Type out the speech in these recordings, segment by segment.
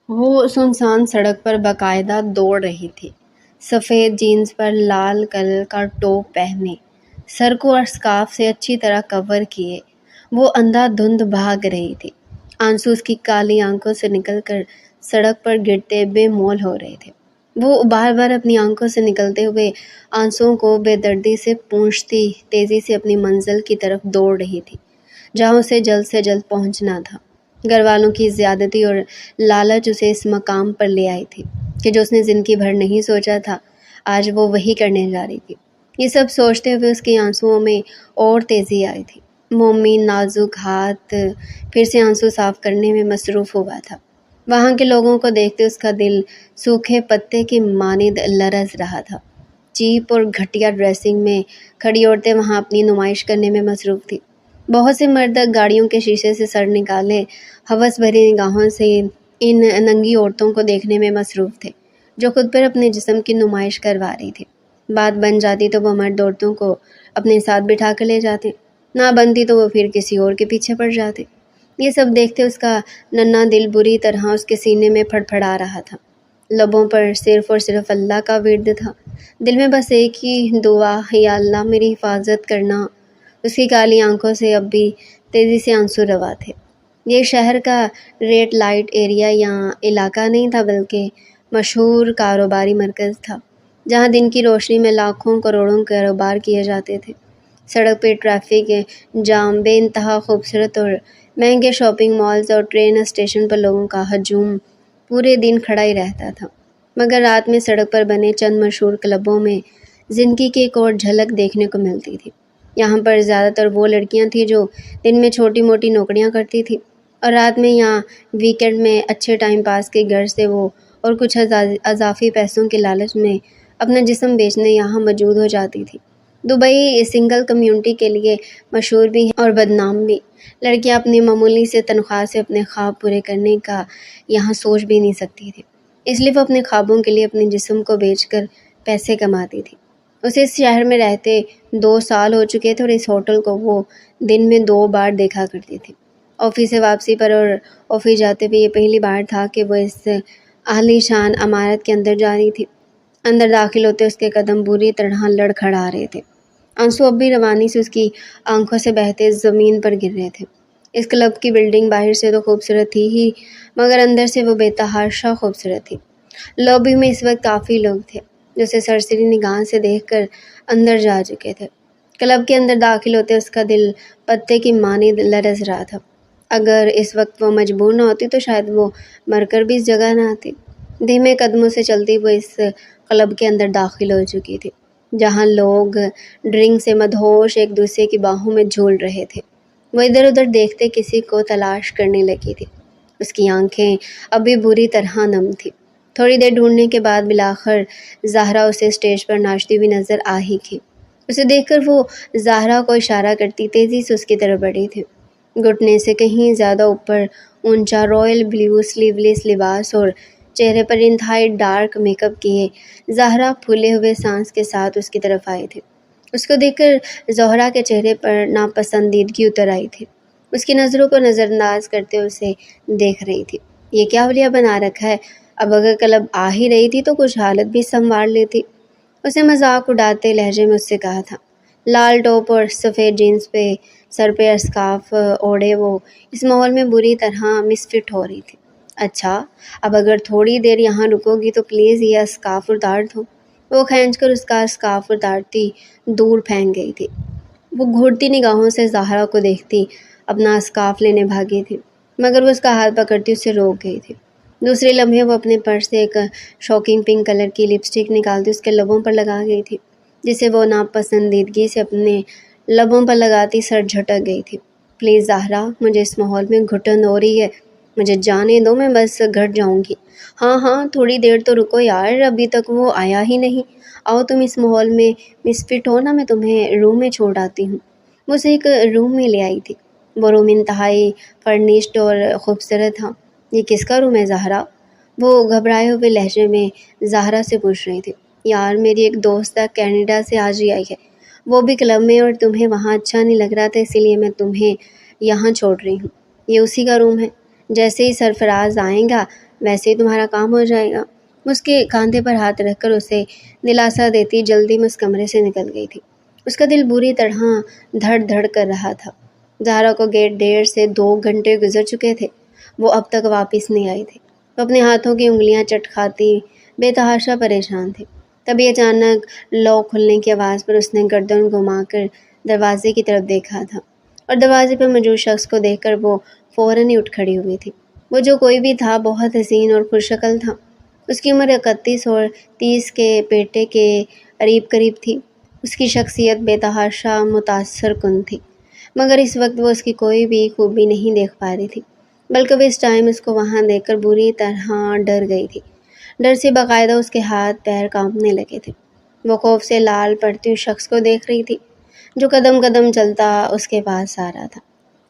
وہ سنسان سڑک پر باقاعدہ دوڑ رہی تھی، سفید جینز پر لال کلر کا ٹاپ پہنے، سر کو اور اسکارف سے اچھی طرح کور کیے وہ اندھا دھند بھاگ رہی تھی۔ آنسو اس کی کالی آنکھوں سے نکل کر سڑک پر گرتے بے مول ہو رہے تھے۔ وہ بار بار اپنی آنکھوں سے نکلتے ہوئے آنسوؤں کو بے دردی سے پونچھتی تیزی سے اپنی منزل کی طرف دوڑ رہی تھی، جہاں اسے جلد سے جلد پہنچنا تھا۔ گھر والوں کی زیادتی اور لالچ اسے اس مقام پر لے آئی تھی کہ جو اس نے زندگی بھر نہیں سوچا تھا، آج وہ وہی کرنے جا رہی تھی۔ یہ سب سوچتے ہوئے اس کی آنسوؤں میں اور تیزی آئی تھی۔ مومن نازک ہاتھ پھر سے آنسو صاف کرنے میں مصروف ہوا تھا۔ وہاں کے لوگوں کو دیکھتے اس کا دل سوکھے پتے کی مانند لرز رہا تھا۔ چیپ اور گھٹیا ڈریسنگ میں کھڑی عورتیں وہاں اپنی نمائش کرنے میں مصروف تھیں۔ بہت سے مرد گاڑیوں کے شیشے سے سر نکالے ہوس بھری نگاہوں سے ان ننگی عورتوں کو دیکھنے میں مصروف تھے، جو خود پر اپنے جسم کی نمائش کروا رہی تھی۔ بات بن جاتی تو وہ مرد عورتوں کو اپنے ساتھ بٹھا کر لے جاتے، نہ بنتی تو وہ پھر کسی اور کے پیچھے پڑ جاتے۔ یہ سب دیکھتے اس کا ننھا دل بری طرح اس کے سینے میں پھڑ پھڑا رہا تھا۔ لبوں پر صرف اور صرف اللہ کا ورد تھا، دل میں بس ایک ہی دعا، یا اللہ میری حفاظت کرنا۔ اس کی کالی آنکھوں سے اب بھی تیزی سے آنسو روا تھے۔ یہ شہر کا ریڈ لائٹ ایریا یا علاقہ نہیں تھا، بلکہ مشہور کاروباری مرکز تھا، جہاں دن کی روشنی میں لاکھوں کروڑوں کاروبار کیے جاتے تھے۔ سڑک پہ ٹریفک جام، بے انتہا خوبصورت اور مہنگے شاپنگ مالز اور ٹرین اسٹیشن پر لوگوں کا ہجوم پورے دن کھڑا ہی رہتا تھا۔ مگر رات میں سڑک پر بنے چند مشہور کلبوں میں زندگی کی ایک اور جھلک دیکھنے کو ملتی تھی۔ یہاں پر زیادہ تر وہ لڑکیاں تھیں جو دن میں چھوٹی موٹی نوکریاں کرتی تھیں اور رات میں یا ویکینڈ میں اچھے ٹائم پاس کے غرض سے وہ اور کچھ اضافی پیسوں کے لالچ میں اپنا جسم بیچنے یہاں موجود ہو جاتی تھی۔ دبئی سنگل کمیونٹی کے لیے مشہور بھی ہے اور بدنام بھی۔ لڑکیاں اپنی معمولی سے تنخواہ سے اپنے خواب پورے کرنے کا یہاں سوچ بھی نہیں سکتی تھی، اس لیے وہ اپنے خوابوں کے لیے اپنے جسم کو بیچ کر پیسے کماتی تھی۔ اسے اس شہر میں رہتے 2 سال ہو چکے تھے اور اس ہوٹل کو وہ دن میں 2 بار دیکھا کرتی تھی۔ آفس سے واپسی پر اور آفس جاتے ہوئے یہ پہلی بار تھا کہ وہ اس عالی شان عمارت کے اندر جا رہی تھی۔ اندر داخل ہوتے اس کے قدم بری طرح لڑکھڑا رہے تھے۔ آنسو اب بھی روانی سے اس کی آنکھوں سے بہتے زمین پر گر رہے تھے۔ اس کلب کی بلڈنگ باہر سے تو خوبصورت تھی ہی، مگر اندر سے وہ بے تحاشا خوبصورت تھی۔ لابی میں اس وقت کافی لوگ تھے جو اسے سرسری نگاہ سے دیکھ کر اندر جا چکے تھے۔ کلب کے اندر داخل ہوتے اس کا دل پتے کی مانند لرز رہا تھا۔ اگر اس وقت وہ مجبور نہ ہوتی تو شاید وہ مر کر بھی اس جگہ نہ آتی۔ دھیمے قدموں سے چلتی وہ اس کلب کے اندر داخل ہو چکی تھی، جہاں لوگ ڈرنک سے مدہوش ایک دوسرے کی باہوں میں جھول رہے تھے۔ وہ ادھر ادھر دیکھتے کسی کو تلاش کرنے لگی تھی۔ اس کی آنکھیں ابھی بری طرح نم تھی۔ تھوڑی دیر ڈھونڈنے کے بعد بالآخر زہرا اسے اسٹیج پر ناچتی ہوئی نظر آ ہی گئی۔ اسے دیکھ کر وہ زہرا کو اشارہ کرتی تیزی سے اس کی طرف بڑھی تھی۔ گھٹنے سے کہیں زیادہ اوپر اونچا رائل بلیو سلیو لیس لباس اور چہرے پر انتہائی ڈارک میک اپ کیے زہرا پھولے ہوئے سانس کے ساتھ اس کی طرف آئی تھی۔ اس کو دیکھ کر زہرا کے چہرے پر ناپسندیدگی اتر آئی تھی۔ اس کی نظروں کو نظر انداز کرتے اسے دیکھ رہی تھی۔ یہ کیا حلیہ بنا رکھا ہے، اب اگر کلب آ ہی رہی تھی تو کچھ حالت بھی سنوار لیتی، اسے مذاق اڑاتے لہجے میں اس سے کہا تھا۔ لال ٹاپ اور سفید جینز پہ سر پہ اسکارف اوڑھے وہ اس ماحول میں بری طرح مس فٹ ہو رہی تھی۔ اچھا، اب اگر تھوڑی دیر یہاں رکو گی تو پلیز یہ اسکارف اتار دو۔ وہ کھینچ کر اس کا اسکارف اتارتی دور پھینک گئی تھی۔ وہ گھورتی نگاہوں سے زہرا کو دیکھتی اپنا اسکارف لینے بھاگی تھی، مگر وہ اس کا ہاتھ پکڑتی اسے روک گئی تھی۔ دوسرے لمحے وہ اپنے پرس سے ایک شاکنگ پنک کلر کی لپسٹک نکالتی اس کے لبوں پر لگا گئی تھی، جسے وہ ناپسندیدگی سے اپنے لبوں پر لگاتی سر جھٹک گئی تھی۔ پلیز زہرا، مجھے اس ماحول میں گھٹن ہو رہی ہے، مجھے جانے دو، میں بس گھٹ جاؤں گی۔ ہاں تھوڑی دیر تو رکو یار، ابھی تک وہ آیا ہی نہیں۔ آؤ تم اس ماحول میں مس فٹ ہو نا، میں تمہیں روم میں چھوڑ آتی ہوں۔ وہ اسے ایک روم میں لے آئی تھی۔ وہ روم انتہائی فرنشڈ اور خوبصورت تھا۔ یہ کس کا روم ہے زہرا؟ وہ گھبرائے ہوئے لہجے میں زہرا سے پوچھ رہی تھی۔ یار میری ایک دوست کینیڈا سے آج ہی آئی ہے، وہ بھی کلب میں، اور تمہیں وہاں اچھا نہیں لگ رہا تھا، اسی لیے میں تمہیں یہاں چھوڑ رہی ہوں۔ یہ اسی کا روم ہے، جیسے ہی سرفراز آئے گا ویسے ہی تمہارا کام ہو جائے گا۔ وہ اس کے کاندھے پر ہاتھ رکھ کر اسے دلاسا دیتی جلدی میں اس کمرے سے نکل گئی تھی۔ اس کا دل بری طرح دھڑ دھڑ کر رہا تھا۔ زہرا کو گیٹ 1.5 سے 2 گھنٹے گزر چکے تھے، وہ اب تک واپس نہیں آئی تھی۔ وہ اپنے ہاتھوں کی انگلیاں چٹکھاتی بے تحاشا پریشان تھی۔ تبھی اچانک لاک کھلنے کی آواز پر اس نے گردن گھما کر دروازے کی طرف دیکھا تھا، اور دروازے پر موجود شخص کو دیکھ کر وہ فوراً ہی اٹھ کھڑی ہوئی تھی۔ وہ جو کوئی بھی تھا بہت حسین اور خوششکل تھا۔ اس کی عمر 31 اور 30 کے پیٹے کے قریب قریب تھی۔ اس کی شخصیت بے تحاشا متاثر کن تھی، مگر اس وقت وہ اس کی کوئی بھی خوبی نہیں دیکھ پا رہی تھی، بلکہ وہ اس ٹائم اس کو وہاں دیکھ کر بری طرح ڈر گئی تھی۔ ڈر سے باقاعدہ اس کے ہاتھ پیر کانپنے لگے تھے۔ وہ خوف سے لال پڑتی ہوئی شخص کو دیکھ رہی تھی جو قدم قدم چلتا اس کے پاس آ رہا تھا۔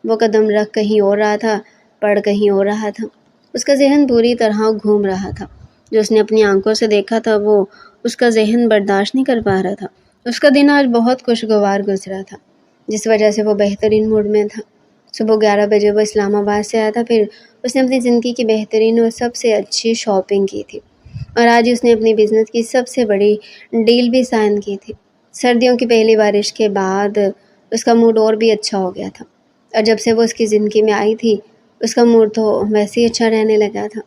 وہ قدم رکھ کہیں اور رہا تھا، پڑ کہیں اور رہا تھا۔ اس کا ذہن پوری طرح گھوم رہا تھا۔ جو اس نے اپنی آنکھوں سے دیکھا تھا وہ اس کا ذہن برداشت نہیں کر پا رہا تھا۔ اس کا دن آج بہت خوشگوار گزرا تھا، جس وجہ سے وہ بہترین موڈ میں تھا۔ صبح 11 بجے وہ اسلام آباد سے آیا تھا، پھر اس نے اپنی زندگی کی بہترین اور سب سے اچھی شاپنگ کی تھی، اور آج اس نے اپنی بزنس کی سب سے بڑی ڈیل بھی سائن کی تھی۔ سردیوں کی پہلی بارش کے بعد اس کا موڈ اور بھی اچھا ہو گیا تھا، اور جب سے وہ اس کی زندگی میں آئی تھی اس کا موڈ تو ویسے ہی اچھا رہنے لگا تھا۔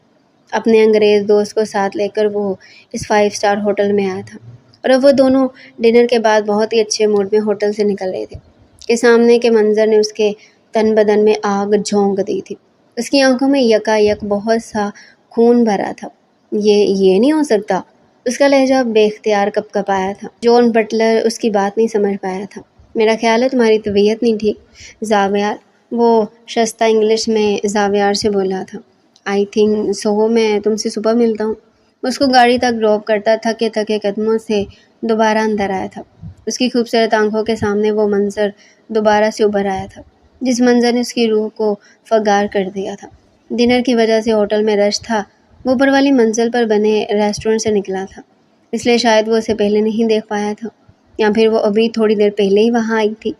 اپنے انگریز دوست کو ساتھ لے کر وہ اس 5 اسٹار ہوٹل میں آیا تھا، اور اب وہ دونوں ڈنر کے بعد بہت ہی اچھے موڈ میں ہوٹل سے نکل رہے تھے کہ سامنے کے منظر نے اس کے تن بدن میں آگ جھونک دی تھی۔ اس کی آنکھوں میں یکا یک بہت سا خون بھرا تھا۔ یہ نہیں ہو سکتا۔ اس کا لہجہ بے اختیار کپ کپ آیا تھا۔ جون بٹلر اس کی بات نہیں سمجھ پایا تھا۔ میرا خیال ہے تمہاری طبیعت نہیں ٹھیک زاویار، وہ شستہ انگلش میں زاویار سے بولا تھا۔ آئی تھنک سو، میں تم سے صبح ملتا ہوں۔ اس کو گاڑی تک ڈراپ کرتا تھکے تھکے قدموں سے دوبارہ اندر آیا تھا۔ اس کی خوبصورت آنکھوں کے سامنے وہ منظر دوبارہ سے ابھر آیا تھا جس منظر نے اس کی روح کو فگار کر دیا تھا۔ ڈنر کی وجہ سے ہوٹل میں رش تھا۔ وہ اوپر والی منزل پر بنے ریسٹورنٹ سے نکلا تھا، اس لیے شاید وہ اسے پہلے نہیں دیکھ پایا تھا، یا پھر وہ ابھی تھوڑی دیر پہلے ہی وہاں آئی تھی۔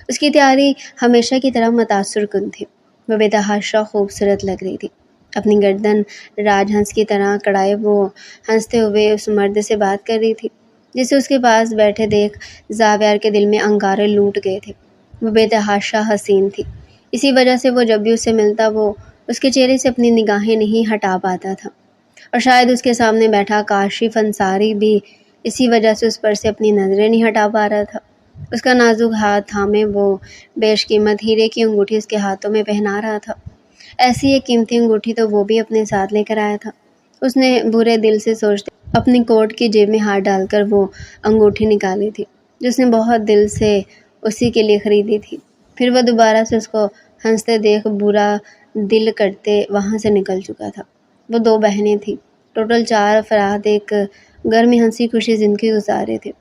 اس کی تیاری ہمیشہ کی طرح متاثر کن تھی۔ وہ بے تحاشا خوبصورت لگ رہی تھی۔ اپنی گردن راج ہنس کی طرح کڑائے وہ ہنستے ہوئے اس مرد سے بات کر رہی تھی جسے اس کے پاس بیٹھے دیکھ زاویار کے دل میں انگارے لوٹ گئے تھے۔ وہ بے تحاشا حسین تھی، اسی وجہ سے وہ جب بھی اس سے ملتا وہ اس کے چہرے سے اپنی نگاہیں نہیں ہٹا پاتا تھا، اور شاید اس کے سامنے بیٹھا کاشف انصاری بھی اسی وجہ سے اس پر سے اپنی نظریں نہیں ہٹا پا رہا تھا۔ اس کا نازک ہاتھ تھامے وہ بیش قیمت ہیرے کی انگوٹھی اس کے ہاتھوں میں پہنا رہا تھا۔ ایسی ایک قیمتی انگوٹھی تو وہ بھی اپنے ساتھ لے کر آیا تھا۔ اس نے برے دل سے سوچتے اپنی کوٹ کی جیب میں ہاتھ ڈال کر وہ انگوٹھی نکالی تھی جو اس نے بہت دل سے اسی کے لیے خریدی تھی۔ پھر وہ دوبارہ سے اس کو ہنستے دیکھ برا دل کرتے وہاں سے نکل چکا تھا۔ وہ 2 بہنیں تھیں، ٹوٹل 4 افراد ایک گھر میں ہنسی خوشی زندگی گزار رہے تھے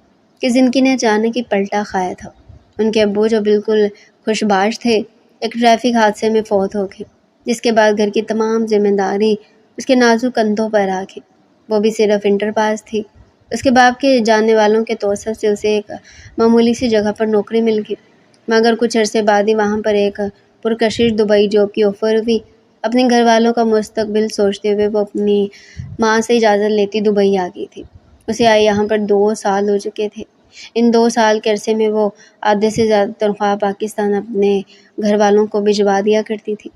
کہ زندگی نے اچانک ہی پلٹا کھایا تھا۔ ان کے ابو جو بالکل خوش باش تھے، ایک ٹریفک حادثے میں فوت ہو گئے، جس کے بعد گھر کی تمام ذمہ داری اس کے نازک کندھوں پر آ گئی۔ وہ بھی صرف انٹر پاس تھی۔ اس کے باپ کے جاننے والوں کے توسط سے اسے ایک معمولی سی جگہ پر نوکری مل گئی، مگر کچھ عرصے بعد ہی وہاں پر ایک پرکشش دبئی جاب کی آفر ہوئی۔ اپنے گھر والوں کا مستقبل سوچتے ہوئے وہ اپنی ماں سے اجازت لیتی دبئی آ گئی تھی۔ اسے آئے یہاں پر 2 سال ہو چکے تھے۔ ان 2 سال کے عرصے میں وہ آدھے سے زیادہ تنخواہ پاکستان اپنے گھر والوں کو بھجوا دیا کرتی تھی۔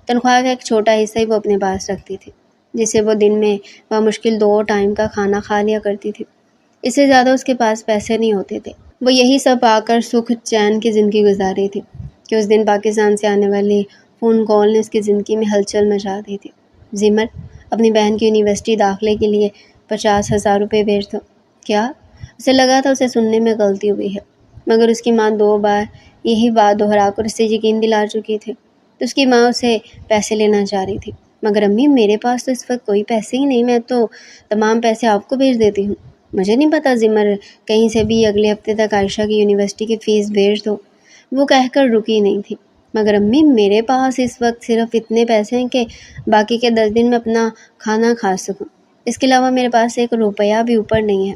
تنخواہ کا ایک چھوٹا حصہ ہی وہ اپنے پاس رکھتی تھی، جس سے وہ دن میں بمشکل 2 ٹائم کا کھانا کھا لیا کرتی تھی۔ اس سے زیادہ اس کے پاس پیسے نہیں ہوتے تھے۔ وہ یہی سب پا کر سکھ چین کی زندگی گزار رہی تھی کہ اس دن پاکستان سے آنے والی فون کال نے اس کی زندگی میں ہلچل مچا دی تھی۔ زمر، اپنی بہن کی یونیورسٹی داخلے کے لیے 50,000 روپے بھیج دو۔ کیا؟ اسے لگا تھا اسے سننے میں غلطی ہوئی ہے، مگر اس کی ماں 2 بار یہی بات دہرا کر اسے یقین دلا چکی تھی، تو اس کی ماں اسے پیسے لینا چاہ رہی تھی۔ مگر امی، میرے پاس تو اس وقت کوئی پیسے ہی نہیں، میں تو تمام پیسے آپ کو بھیج دیتی ہوں۔ مجھے نہیں پتا زمر، کہیں سے بھی اگلے ہفتے تک عائشہ کی یونیورسٹی کی فیس بھیج دو، وہ کہہ کر رکی نہیں تھی۔ مگر امی، میرے پاس اس وقت صرف اتنے پیسے ہیں کہ باقی کے 10 دن میں اپنا کھانا کھا سکوں، اس کے علاوہ میرے پاس 1 روپیہ بھی اوپر نہیں ہے،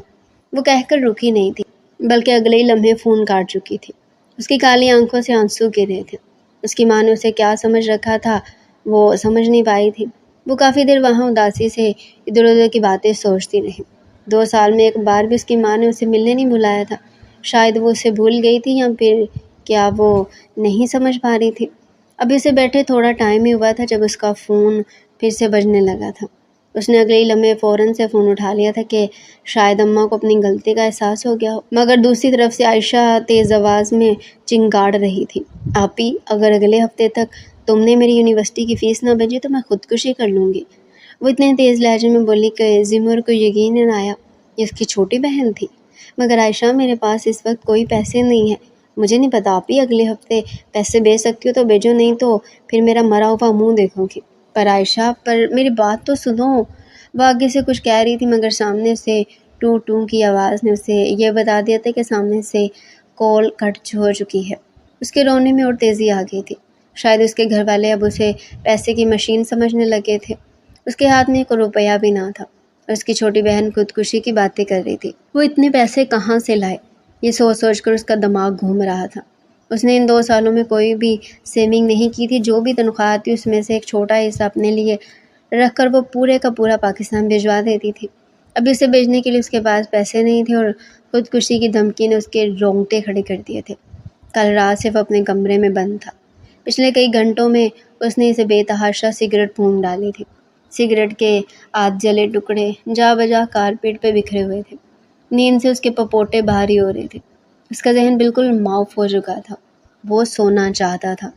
وہ کہہ کر رکی نہیں تھی، بلکہ اگلے ہی لمحے فون کاٹ چکی تھی۔ اس کی کالی آنکھوں سے آنسو گر رہے تھے۔ اس کی ماں نے اسے کیا سمجھ رکھا تھا وہ سمجھ نہیں پائی تھی۔ وہ کافی دیر وہاں اداسی سے ادھر ادھر کی باتیں سوچتی رہی۔ 2 سال میں ایک بار بھی اس کی ماں نے اسے ملنے نہیں بلایا تھا۔ شاید وہ اسے بھول گئی تھی یا پھر کیا وہ نہیں سمجھ پا رہی تھی۔ ابھی اسے بیٹھے تھوڑا ٹائم ہی ہوا تھا جب اس کا فون پھر سے بجنے لگا تھا۔ اس نے اگلے ہی لمحے فوراً سے فون اٹھا لیا تھا کہ شاید اماں کو اپنی غلطی کا احساس ہو گیا ہو، مگر دوسری طرف سے عائشہ تیز آواز میں چنگاڑ رہی تھی، آپی اگر اگلے ہفتے تک تم نے میری یونیورسٹی کی فیس نہ بھیجی تو میں خودکشی کر لوں گی۔ وہ اتنے تیز لہجے میں بولی کہ زمر کو یقین نہ آیا یہ اس کی چھوٹی بہن تھی۔ مگر عائشہ میرے پاس اس وقت کوئی پیسے نہیں ہیں، مجھے نہیں پتا آپی، اگلے ہفتے پیسے بھیج سکتی ہو تو بھیجو، نہیں تو پھر میرا مرا ہوا منہ دیکھو گی۔ پر عائشہ، پر میری بات تو سنو۔ وہ آگے سے کچھ کہہ رہی تھی مگر سامنے سے ٹوں ٹوں کی آواز نے اسے یہ بتا دیا تھا کہ سامنے سے کال کٹ ہو چکی ہے۔ اس کے رونے میں اور تیزی آ گئی تھی۔ شاید اس کے گھر والے اب اسے پیسے کی مشین سمجھنے لگے تھے۔ اس کے ہاتھ میں 1 روپیہ بھی نہ تھا اور اس کی چھوٹی بہن خودکشی کی باتیں کر رہی تھی۔ وہ اتنے پیسے کہاں سے لائے؟ یہ سوچ سوچ کر اس کا دماغ گھوم رہا تھا۔ اس نے ان 2 سالوں میں کوئی بھی سیونگ نہیں کی تھی، جو بھی تنخواہ آتی اس میں سے ایک چھوٹا حصہ اپنے لیے رکھ کر وہ پورے کا پورا پاکستان بھجوا دیتی تھی۔ ابھی اسے بھیجنے کے لیے اس کے پاس پیسے نہیں تھے اور خودکشی کی دھمکی نے اس کے رونگٹے کھڑے کر دیے تھے۔ کل رات سے وہ اپنے کمرے میں بند تھا۔ پچھلے کئی گھنٹوں میں اس نے اسے بے تحاشا سگریٹ پھونک ڈالی تھی۔ سگریٹ کے آدھ جلے ٹکڑے جا بجا کارپیٹ پہ بکھرے ہوئے تھے۔ نیند سے اس کے پپوٹے بھاری ہو رہے تھے۔ اس کا ذہن بالکل معاف ہو چکا تھا۔ وہ سونا چاہتا تھا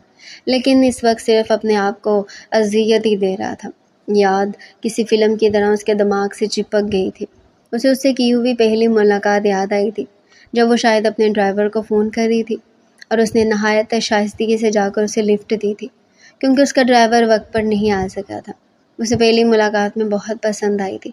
لیکن اس وقت صرف اپنے آپ کو اذیت ہی دے رہا تھا۔ یاد کسی فلم کی طرح اس کے دماغ سے چپک گئی تھی۔ اسے اس سے کی ہوئی پہلی ملاقات یاد آئی تھی، جب وہ شاید اپنے ڈرائیور کو فون کر رہی تھی اور اس نے نہایت شائستگی سے جا کر اسے لفٹ دی تھی کیونکہ اس کا ڈرائیور وقت پر نہیں آ سکا تھا۔ اسے پہلی ملاقات میں بہت پسند آئی تھی،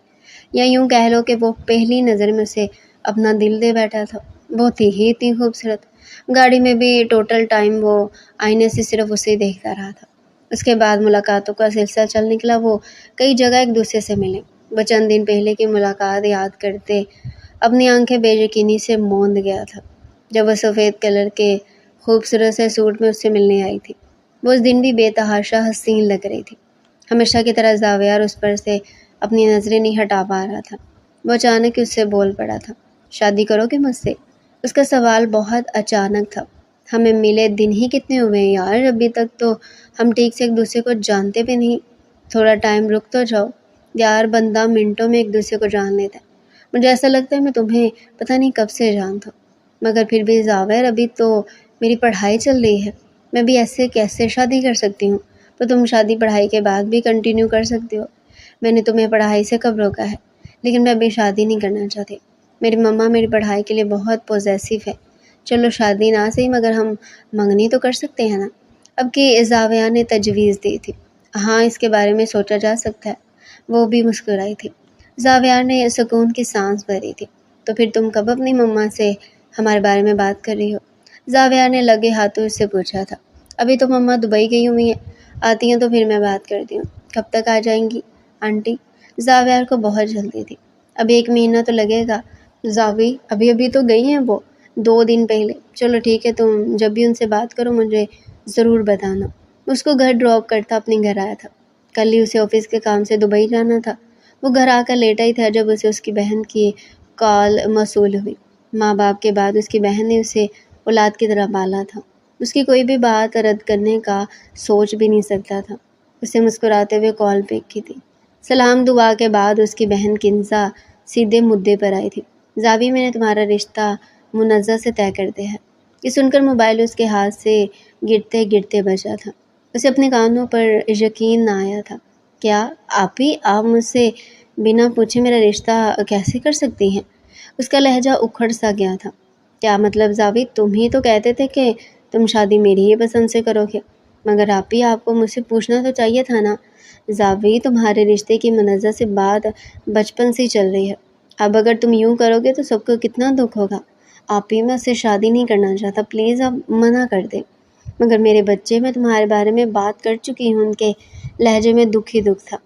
یا یوں کہہ لو کہ وہ پہلی نظر میں اسے اپنا دل دے بیٹھا تھا۔ بہت ہی اتنی خوبصورت۔ گاڑی میں بھی ٹوٹل ٹائم وہ آئینے سے صرف اسے ہی دیکھتا رہا تھا۔ اس کے بعد ملاقاتوں کا سلسلہ چل نکلا۔ وہ کئی جگہ ایک دوسرے سے ملے۔ وہ چند دن پہلے کی ملاقات یاد کرتے اپنی آنکھیں بے یقینی سے موند گیا تھا جب وہ سفید کلر کے خوبصورت سے سوٹ میں اس سے ملنے آئی تھی۔ وہ اس دن بھی بے تحاشا حسین لگ رہی تھی۔ ہمیشہ کی طرح زاویار اس پر سے اپنی نظریں نہیں ہٹا پا رہا تھا۔ وہ اچانک ہی اس سے بول پڑا تھا، شادی کرو گے مجھ سے؟ اس کا سوال بہت اچانک تھا۔ ہمیں ملے دن ہی کتنے ہوئے ہیں یار، ابھی تک تو ہم ٹھیک سے ایک دوسرے کو جانتے بھی نہیں۔ تھوڑا ٹائم رک تو جاؤ یار، بندہ منٹوں میں ایک دوسرے کو جان لیتا ہے۔ مجھے ایسا لگتا ہے میں تمہیں پتہ نہیں کب سے جانتا ہوں، مگر پھر بھی زاویر ابھی تو میری پڑھائی چل رہی ہے، میں بھی ایسے کیسے شادی کر سکتی ہوں؟ تو تم شادی پڑھائی کے بعد بھی کنٹینیو کر سکتے ہو۔ میں نے تمہیں پڑھائی سے کب روکا ہے؟ لیکن میں ابھی شادی نہیں کرنا چاہتی۔ میری مما میری پڑھائی کے لیے بہت پوزیسو ہے۔ چلو شادی نہ صحیح مگر ہم منگنی تو کر سکتے ہیں نا؟ اب کی زاویہ نے تجویز دی تھی۔ ہاں، اس کے بارے میں سوچا جا سکتا ہے۔ وہ بھی مسکرائی تھی۔ زاویہ نے سکون کی سانس بھری تھی۔ تو پھر تم کب اپنی مما سے ہمارے بارے میں بات کر رہی ہو؟ زاویہ نے لگے ہاتھوں اس سے پوچھا تھا۔ ابھی تو مما دبئی گئی ہوئی ہیں، آتی ہیں تو پھر میں بات کرتی ہوں۔ کب تک آ جائیں گی آنٹی؟ زاویہ کو بہت جلدی تھی۔ ابھی 1 مہینہ تو لگے گا زاوی، ابھی تو گئی ہیں وہ 2 دن پہلے۔ چلو ٹھیک ہے، تم جب بھی ان سے بات کرو مجھے ضرور بتانا۔ اس کو گھر ڈراپ کرتا اپنے گھر آیا تھا۔ کل ہی اسے آفس کے کام سے دبئی جانا تھا۔ وہ گھر آ کر لیٹا ہی تھا جب اسے اس کی بہن کی کال موصول ہوئی۔ ماں باپ کے بعد اس کی بہن نے اسے اولاد کی طرح پالا تھا۔ اس کی کوئی بھی بات رد کرنے کا سوچ بھی نہیں سکتا تھا۔ اسے مسکراتے ہوئے کال پک کی تھی۔ سلام دعا کے بعد اس کی بہن کنزا سیدھے مدعے پر آئی تھی۔ زاوی، میں نے تمہارا رشتہ منزہ سے طے کر دیا ہے۔ یہ سن کر موبائل اس کے ہاتھ سے گرتے گرتے بجا تھا۔ اسے اپنے کانوں پر یقین نہ آیا تھا۔ کیا آپی، آپ مجھ سے بنا پوچھے میرا رشتہ کیسے کر سکتی ہیں؟ اس کا لہجہ اکھڑ سا گیا تھا۔ کیا مطلب زاوی؟ تم ہی تو کہتے تھے کہ تم شادی میری ہی پسند سے کرو گے، مگر آپی آپ کو مجھ سے پوچھنا تو چاہیے تھا نا۔ زاوی، تمہارے رشتے کی منزہ سے بات بچپن سے ہی چل رہی ہے، اب اگر تم یوں کرو گے تو سب کو کتنا دکھ ہوگا۔ آپی، میں اس سے شادی نہیں کرنا چاہتا، پلیز آپ منع کر دیں۔ مگر میرے بچے، میں تمہارے بارے میں بات کر چکی ہوں۔ ان کے لہجے میں دکھ ہی دکھ تھا۔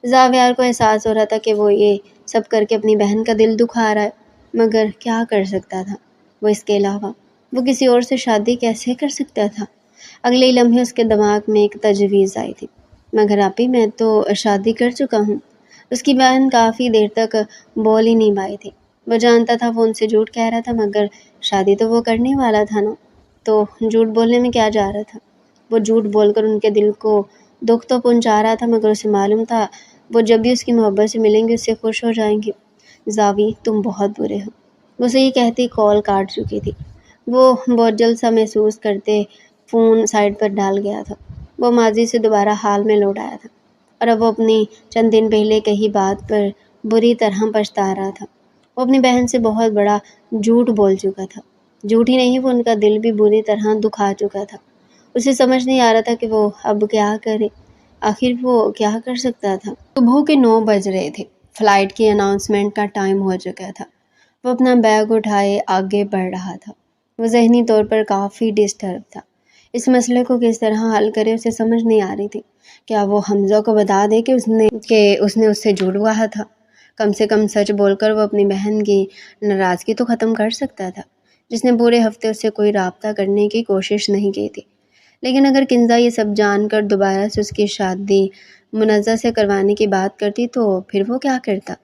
زاویار کو احساس ہو رہا تھا کہ وہ یہ سب کر کے اپنی بہن کا دل دکھا رہا ہے، مگر کیا کر سکتا تھا وہ؟ اس کے علاوہ وہ کسی اور سے شادی کیسے کر سکتا تھا؟ اگلے ہی لمحے اس کے دماغ میں ایک تجویز آئی تھی۔ مگر آپی میں تو شادی کر چکا ہوں۔ اس کی بہن کافی دیر تک بول ہی نہیں پائی تھی۔ وہ جانتا تھا وہ ان سے جھوٹ کہہ رہا تھا، مگر شادی تو وہ کرنے والا تھا نا، تو جھوٹ بولنے میں کیا جا رہا تھا۔ وہ جھوٹ بول کر ان کے دل کو دکھ تو پہنچا رہا تھا، مگر اسے معلوم تھا وہ جب بھی اس کی محبت سے ملیں گے اس سے خوش ہو جائیں گے۔ زاوی تم بہت برے ہو، وہ اسے یہ کہتی کال کاٹ چکی تھی۔ وہ بہت جلد سا محسوس کرتے فون سائڈ پر ڈال گیا تھا۔ وہ ماضی سے دوبارہ حال میں لوٹ آیا تھا، اور اب وہ اپنی چند دن پہلے کہی بات پر بری طرح پچھتا رہا تھا۔ وہ اپنی بہن سے بہت بڑا جھوٹ بول چکا تھا۔ جھوٹ ہی نہیں، وہ ان کا دل بھی بری طرح دکھا چکا تھا۔ اسے سمجھ نہیں آ رہا تھا کہ وہ اب کیا کرے۔ آخر وہ کیا کر سکتا تھا۔ صبح کے 9 بج رہے تھے۔ فلائٹ کی اناؤنسمنٹ کا ٹائم ہو چکا تھا۔ وہ اپنا بیگ اٹھائے آگے بڑھ رہا تھا۔ وہ ذہنی طور پر کافی ڈسٹرب تھا۔ اس مسئلے کو کس طرح حل کرے اسے سمجھ نہیں آ رہی تھی۔ کیا وہ حمزہ کو بتا دے کہ اس نے اس سے جھوٹ کہا تھا؟ کم سے کم سچ بول کر وہ اپنی بہن کی ناراضگی تو ختم کر سکتا تھا، جس نے پورے ہفتے اس سے کوئی رابطہ کرنے کی کوشش نہیں کی تھی۔ لیکن اگر کنزا یہ سب جان کر دوبارہ سے اس کی شادی منزہ سے کروانے کی بات کرتی تو پھر وہ کیا کرتا؟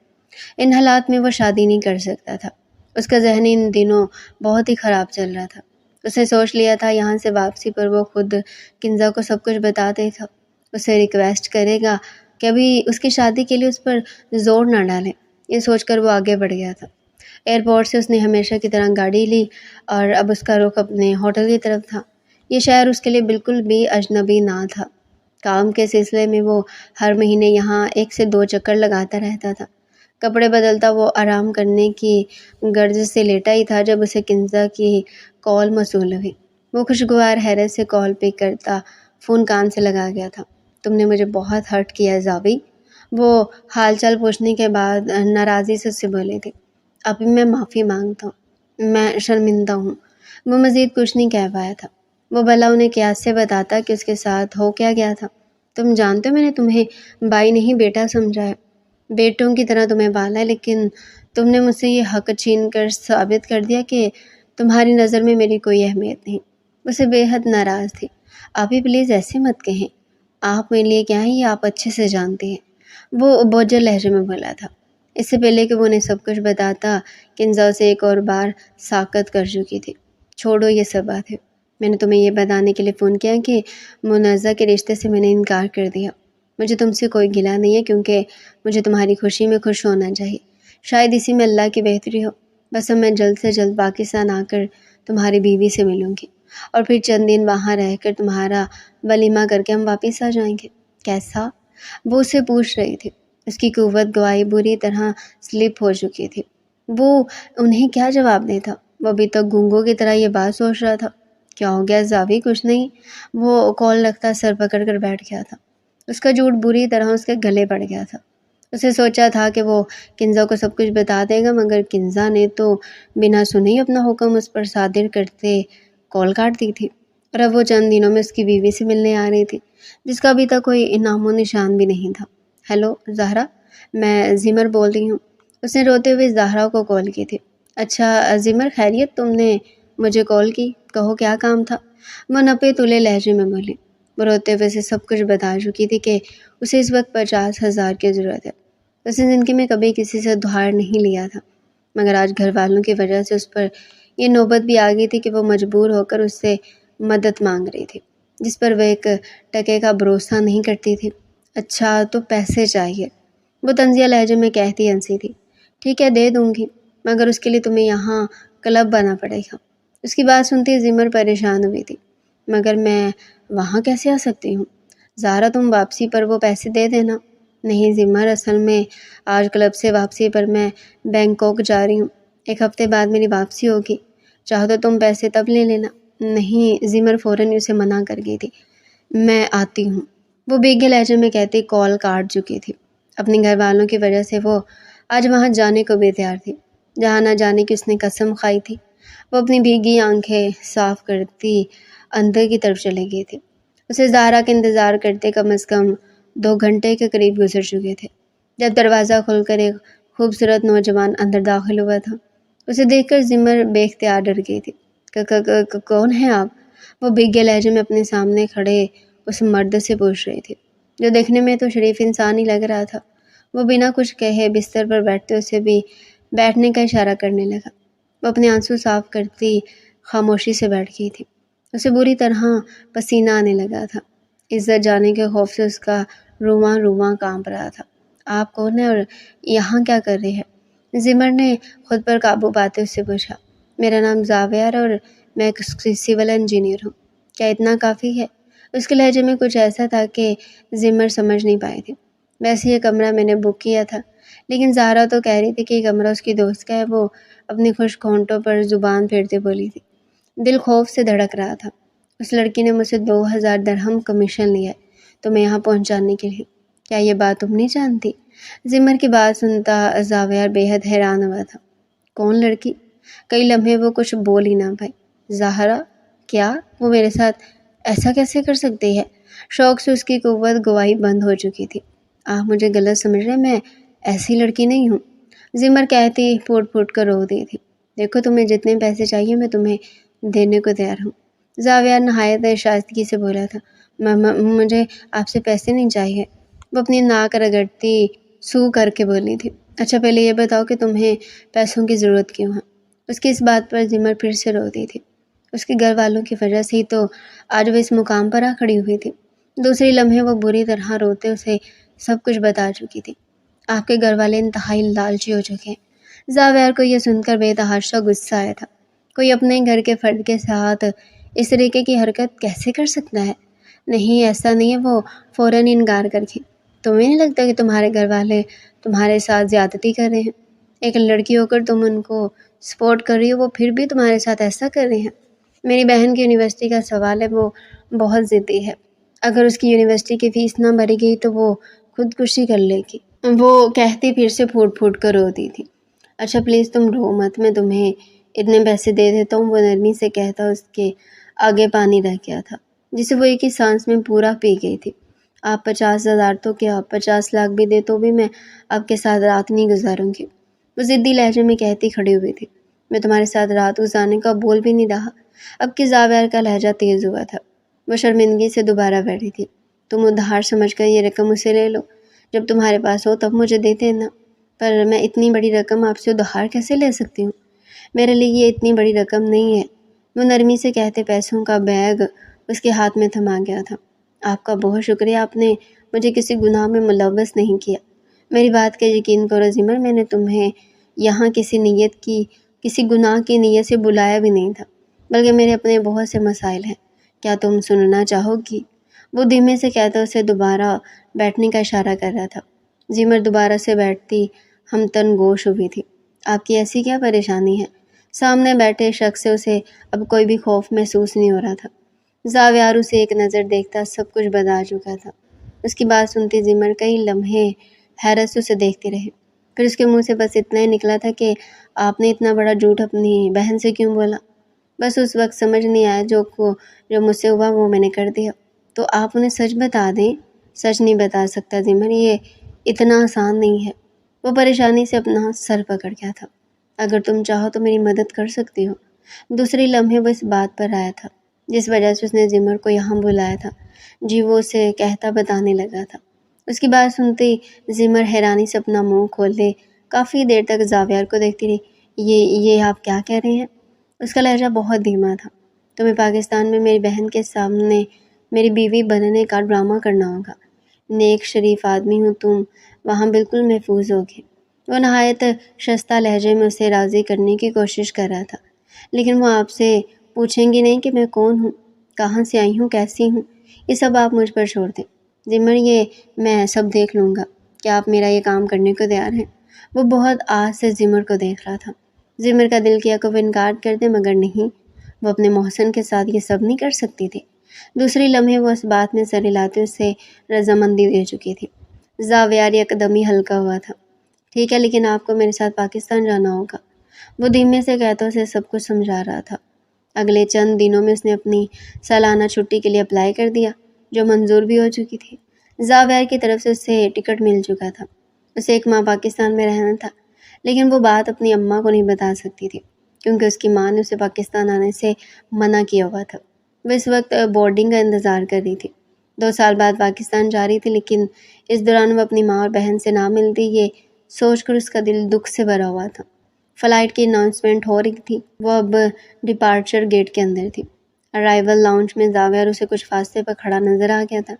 ان حالات میں وہ شادی نہیں کر سکتا تھا۔ اس کا ذہن ان دنوں بہت ہی خراب چل رہا تھا۔ اس نے سوچ لیا تھا یہاں سے واپسی پر وہ خود کنزا کو سب کچھ بتا دے گا، اسے ریکویسٹ کرے گا کہ ابھی اس کی شادی کے لیے اس پر زور نہ ڈالے۔ یہ سوچ کر وہ آگے بڑھ گیا تھا۔ ایئرپورٹ سے اس نے ہمیشہ کی طرح گاڑی لی اور اب اس کا رخ اپنے ہوٹل کی طرف تھا۔ یہ شہر اس کے لیے بالکل بھی اجنبی نہ تھا۔ کام کے سلسلے میں وہ ہر مہینے یہاں 1 سے 2 چکر لگاتا رہتا تھا۔ کپڑے بدلتا وہ آرام کرنے کی غرض سے لیٹا ہی تھا جب اسے کنزا کی کال موصول ہوئی۔ وہ خوشگوار حیرت سے کال پک کرتا فون کان سے لگا گیا تھا۔ تم نے مجھے بہت ہرٹ کیا زاوی، وہ حال چال پوچھنے کے بعد ناراضی سے اس سے بولے تھے۔ ابھی میں معافی مانگتا ہوں، میں شرمندہ ہوں۔ وہ مزید کچھ نہیں کہہ پایا تھا۔ وہ بھلا انہیں قیاس سے بتاتا کہ اس کے ساتھ ہو کیا گیا تھا۔ تم جانتے ہو میں نے تمہیں بھائی نہیں بیٹا سمجھا ہے، بیٹوں کی طرح تمہیں پالا ہے، لیکن تم نے مجھ سے یہ حق چھین کر ثابت کر دیا کہ تمہاری نظر میں میری کوئی اہمیت نہیں۔ اسے بے حد ناراض تھی۔ آپ ہی پلیز ایسے مت کہیں، آپ میرے لیے کیا ہیں یہ آپ اچھے سے جانتے ہیں، وہ بوجھل لہجے میں بولا تھا۔ اس سے پہلے کہ وہ انہیں سب کچھ بتاتا کنزا اسے ایک اور بار ساکت کر چکی تھی۔ چھوڑو یہ سب باتیں، میں نے تمہیں یہ بتانے کے لیے فون کیا کہ منزہ کے رشتے سے میں نے انکار کر دیا۔ مجھے تم سے کوئی گلہ نہیں ہے، کیونکہ مجھے تمہاری خوشی میں خوش ہونا چاہیے، شاید اسی میں اللہ کی بہتری ہو۔ بس اب میں جلد سے جلد پاکستان آ کر تمہاری بیوی سے ملوں گی، اور پھر چند دن وہاں رہ کر تمہارا ولیمہ کر کے ہم واپس آ جائیں گے۔ کیسا؟ وہ اسے پوچھ رہی تھی۔ اس کی قوت گواہی بری طرح سلپ ہو چکی تھی۔ وہ انہیں کیا جواب دیتا؟ وہ ابھی تک گونگوں کی طرح یہ بات سوچ رہا تھا۔ کیا ہو گیا زاوی؟ کچھ نہیں، وہ کال رکھتا سر پکڑ کر بیٹھ گیا تھا۔ اس کا جھوٹ بری طرح اس کے گلے پڑ گیا تھا۔ اسے سوچا تھا کہ وہ کنزا کو سب کچھ بتا دے گا، مگر کنزا نے تو بنا سنے ہی اپنا حکم اس پر صادر کرتے کال کاٹ دی تھی، اور اب وہ چند دنوں میں اس کی بیوی سے ملنے آ رہی تھی، جس کا ابھی تک کوئی نام و نشان بھی نہیں تھا۔ ہیلو زہرا، میں زمر بول رہی ہوں۔ اس نے روتے ہوئے زہرا کو کال کی تھی۔ اچھا زمر، خیریت؟ تم نے مجھے کال کی، کہو کیا کام تھا؟ وہ نپے تلے لہجے میں بولی۔ وہ روتے ہوئے سے سب کچھ بتا چکی تھی کہ اسے اس وقت 50,000 کی ضرورت ہے۔ اس نے زندگی میں کبھی کسی سے ادھار نہیں لیا تھا، مگر آج گھر والوں کی وجہ سے اس پر یہ نوبت بھی آ گئی تھی کہ وہ مجبور ہو کر اس سے مدد مانگ رہی تھی، جس پر وہ ایک ٹکے کا بھروسہ نہیں کرتی تھی۔ اچھا تو پیسے چاہیے، وہ طنزیہ لہجے میں کہتی ہنسی تھی۔ ٹھیک ہے دے دوں گی، مگر اس کے لیے تمہیں یہاں کلب بنا پڑے گا۔ اس کی بات سنتی زمر پریشان ہوئی تھی۔ مگر میں وہاں کیسے آ سکتی ہوں؟ زہرا تم واپسی پر وہ پیسے دے دینا۔ نہیں زمر، اصل میں آج کلب سے واپسی پر میں بینکاک جا رہی ہوں، 1 ہفتے بعد میری واپسی ہوگی، چاہو تو تم پیسے تب لے لینا۔ نہیں، زمر فوراً اسے منع کر گئی تھی۔ میں آتی ہوں، وہ بھیگے لہجے میں کہتی کال کاٹ چکی تھی۔ اپنے گھر والوں کی وجہ سے وہ آج وہاں جانے کو بھی تیار تھی، جہاں نہ جانے کی اس نے قسم کھائی تھی۔ وہ اپنی بھیگی آنکھیں صاف کرتی اندر کی طرف چلی گئی تھی۔ اسے زہرا کا انتظار کرتے کم از کم 2 گھنٹے کے قریب گزر چکے تھے، جب دروازہ کھول کر ایک خوبصورت نوجوان اندر داخل ہوا تھا۔ اسے دیکھ کر زمر بے اختیار ڈر گئی تھی۔ کون ہیں آپ؟ وہ بھیگے لہجے میں اپنے سامنے کھڑے اس مرد سے پوچھ رہی تھی۔ جو دیکھنے میں تو شریف انسان ہی لگ رہا تھا۔ وہ بنا کچھ کہے بستر پر بیٹھتے اسے بھی بیٹھنے کا اشارہ کرنے لگا۔ وہ اپنے آنسو صاف کرتی خاموشی سے بیٹھ گئی تھی۔ اسے بری طرح پسینہ آنے لگا تھا۔ عزت جانے کے خوف سے اس کا رواں رواں کانپ رہا تھا۔ آپ کون ہیں اور یہاں کیا کر رہے ہیں؟ زمر نے خود پر قابو پاتے اس سے پوچھا۔ میرا نام زاویہ اور میں ایک سول انجینئر ہوں۔ کیا اتنا کافی ہے؟ اس کے لہجے میں کچھ ایسا تھا کہ زمر سمجھ نہیں پائے تھے۔ ویسے یہ کمرہ میں نے بک کیا تھا، لیکن زہرا تو کہہ رہی تھی کہ یہ کمرہ اس کی دوست کا ہے۔ وہ اپنی خشک ہونٹوں پر زبان پھیرتے بولی تھی۔ دل خوف سے دھڑک رہا تھا۔ اس لڑکی نے مجھ سے 2000 درہم کمیشن لیا ہے تمہیں یہاں پہنچانے کے لیے۔ کیا یہ بات تم نہیں جانتی؟ زمر کی بات سنتا زاویہ بے حد حیران ہوا تھا۔ کون لڑکی؟ کئی لمحے وہ کچھ بول ہی نہ پائی۔ زہرا؟ کیا وہ میرے ساتھ ایسا کیسے کر سکتی ہے؟ شوق سے اس کی قوت گواہی بند ہو چکی تھی۔ آپ مجھے غلط سمجھ رہے ہیں، میں ایسی لڑکی نہیں ہوں، زمر کہتی پھوٹ پھوٹ کر رو دی تھی۔ دیکھو تمہیں جتنے پیسے چاہیے میں تمہیں دینے کو تیار ہوں۔ زاویہ نہایت شائستگی سے بولا تھا۔ مجھے آپ سے پیسے نہیں چاہیے۔ وہ اپنی ناک رگڑتی سو کر کے بولی تھی۔ اچھا پہلے یہ بتاؤ کہ تمہیں پیسوں کی ضرورت کیوں ہے؟ اس کی اس بات پر زمر پھر سے رو دی تھی۔ اس کے گھر والوں کی وجہ سے ہی تو آج وہ اس مقام پر آ کھڑی ہوئی تھی۔ دوسری لمحے وہ بری طرح روتے اسے سب کچھ بتا چکی تھی۔ آپ کے گھر والے انتہائی لالچی ہو چکے ہیں۔ زاویہ کو یہ سن کر بے تحاشا غصہ آیا تھا۔ کوئی اپنے گھر کے فرد کے ساتھ اس طریقے کی حرکت کیسے کر سکتا ہے؟ نہیں ایسا نہیں ہے، وہ فوراً انکار کر کے۔ تمہیں نہیں لگتا کہ تمہارے گھر والے تمہارے ساتھ زیادتی کر رہے ہیں؟ ایک لڑکی ہو کر تم ان کو سپورٹ کر رہی ہو، وہ پھر بھی تمہارے ساتھ ایسا کر رہے ہیں۔ میری بہن کی یونیورسٹی کا سوال ہے، وہ بہت ضدی ہے۔ اگر اس کی یونیورسٹی کی فیس نہ بھری گئی تو وہ خودکشی کر لے گی، وہ کہتی پھر سے پھوٹ پھوٹ کر روتی تھی۔ اچھا پلیز تم رو مت، میں تمہیں اتنے پیسے دے دیتا ہوں، وہ نرمی سے کہتا اس کے آگے پانی رہ گیا تھا جسے وہ ایک ہی سانس میں پورا پی گئی تھی۔ آپ 50,000 تو کیا 50 لاکھ بھی دے تو بھی میں آپ کے ساتھ رات نہیں گزاروں گی، وہ ضدی لہجے میں کہتی کھڑی ہوئی تھی۔ میں تمہارے ساتھ رات گزارنے کا بول بھی نہیں رہا۔ اب کی زاویہ کا لہجہ تیز ہوا تھا۔ وہ شرمندگی سے دوبارہ بیٹھی تھی۔ تم ادھار سمجھ کر یہ رقم اسے لے لو، جب تمہارے پاس ہو تب مجھے دے دینا، پر میں اتنی بڑی رقم آپ سے ادھار کیسے لے سکتی ہوں؟ میرے لیے یہ اتنی بڑی رقم نہیں ہے، وہ نرمی سے کہتے پیسوں کا بیگ اس کے ہاتھ میں تھما گیا تھا۔ آپ کا بہت شکریہ، آپ نے مجھے کسی گناہ میں ملوث نہیں کیا۔ میری بات کا یقین کرو زمر، میں نے تمہیں یہاں کسی گناہ کی نیت سے بلایا بھی نہیں تھا، بلکہ میرے اپنے بہت سے مسائل ہیں۔ کیا تم سننا چاہو گی؟ وہ دھیمے سے کہتا اسے دوبارہ بیٹھنے کا اشارہ کر رہا تھا۔ زمر دوبارہ سے بیٹھتی ہمتن گوش ہوئی تھی۔ آپ کی ایسی کیا پریشانی ہے؟ سامنے بیٹھے شخص سے اسے اب کوئی بھی خوف محسوس نہیں ہو رہا تھا۔ زاویہ اسے ایک نظر دیکھتا سب کچھ بتا چکا تھا۔ اس کی بات سنتی زمر کئی لمحے حیرت سے اسے دیکھتی رہی۔ پھر اس کے منہ سے بس اتنا ہی نکلا تھا کہ آپ نے اتنا بڑا جھوٹ اپنی بہن سے کیوں بولا؟ بس اس وقت سمجھ نہیں آیا جو مجھ سے ہوا وہ میں نے کر دیا۔ تو آپ انہیں سچ بتا دیں۔ سچ نہیں بتا سکتا زمر، یہ اتنا آسان نہیں ہے۔ وہ پریشانی سے اپنا سر پکڑ گیا تھا۔ اگر تم چاہو تو میری مدد کر سکتی ہو۔ دوسری لمحے وہ اس بات پر آیا تھا جس وجہ سے اس نے زمر کو یہاں بلایا تھا۔ جی وہ اسے کہتا بتانے لگا تھا۔ اس کی بات سنتے زمر حیرانی سے اپنا منہ کھولے کافی دیر تک زاویہ کو دیکھتی رہی۔ یہ آپ کیا کہہ رہے ہیں؟ اس کا لہجہ بہت دھیما تھا۔ تمہیں پاکستان میں میری بہن کے سامنے میری بیوی بننے کا ڈرامہ کرنا ہوگا۔ نیک شریف آدمی ہوں تم، وہاں بالکل محفوظ ہوگی۔ وہ نہایت شائستہ لہجے میں اسے راضی کرنے کی کوشش کر رہا تھا۔ لیکن وہ آپ سے پوچھیں گی نہیں کہ میں کون ہوں، کہاں سے آئی ہوں، کیسی ہوں، یہ سب آپ مجھ پر چھوڑ دیں۔ زمر یہ میں سب دیکھ لوں گا۔ کیا آپ میرا یہ کام کرنے کو تیار ہیں؟ وہ بہت آس سے زمر کو دیکھ رہا تھا۔ زمر کا دل کیا کہ وہ انکار کر دے، مگر نہیں، وہ اپنے محسن کے ساتھ یہ سب نہیں کر سکتی تھی۔ دوسری لمحے وہ اس بات میں سر ہلاتے اسے رضامندی دے چکی تھی۔ زاویہ یکدم ہی ہلکا ہوا تھا۔ ٹھیک ہے، لیکن آپ کو میرے ساتھ پاکستان جانا ہوگا، وہ دھیمے سے کہتا اسے سب کچھ سمجھا رہا تھا۔ اگلے چند دنوں میں اس نے اپنی سالانہ چھٹی کے لیے اپلائی کر دیا، جو منظور بھی ہو چکی تھی۔ زاویہ کی طرف سے اسے ٹکٹ مل چکا تھا۔ اسے 1 ماہ پاکستان میں رہنا تھا، لیکن وہ بات اپنی اماں کو نہیں بتا سکتی تھی کیونکہ اس کی ماں نے اسے پاکستان آنے سے منع کیا ہوا تھا۔ وہ اس وقت بورڈنگ کا انتظار کر رہی تھی۔ 2 سال بعد پاکستان جا رہی تھی، لیکن اس دوران وہ اپنی ماں اور بہن سے نہ ملتی، یہ سوچ کر اس کا دل دکھ سے بھرا ہوا تھا۔ فلائٹ کی اناؤنسمنٹ ہو رہی تھی، وہ اب ڈپارچر گیٹ کے اندر تھی۔ ارائیول لاؤنج میں زاویہ اسے کچھ فاصلے پر کھڑا نظر آ گیا تھا۔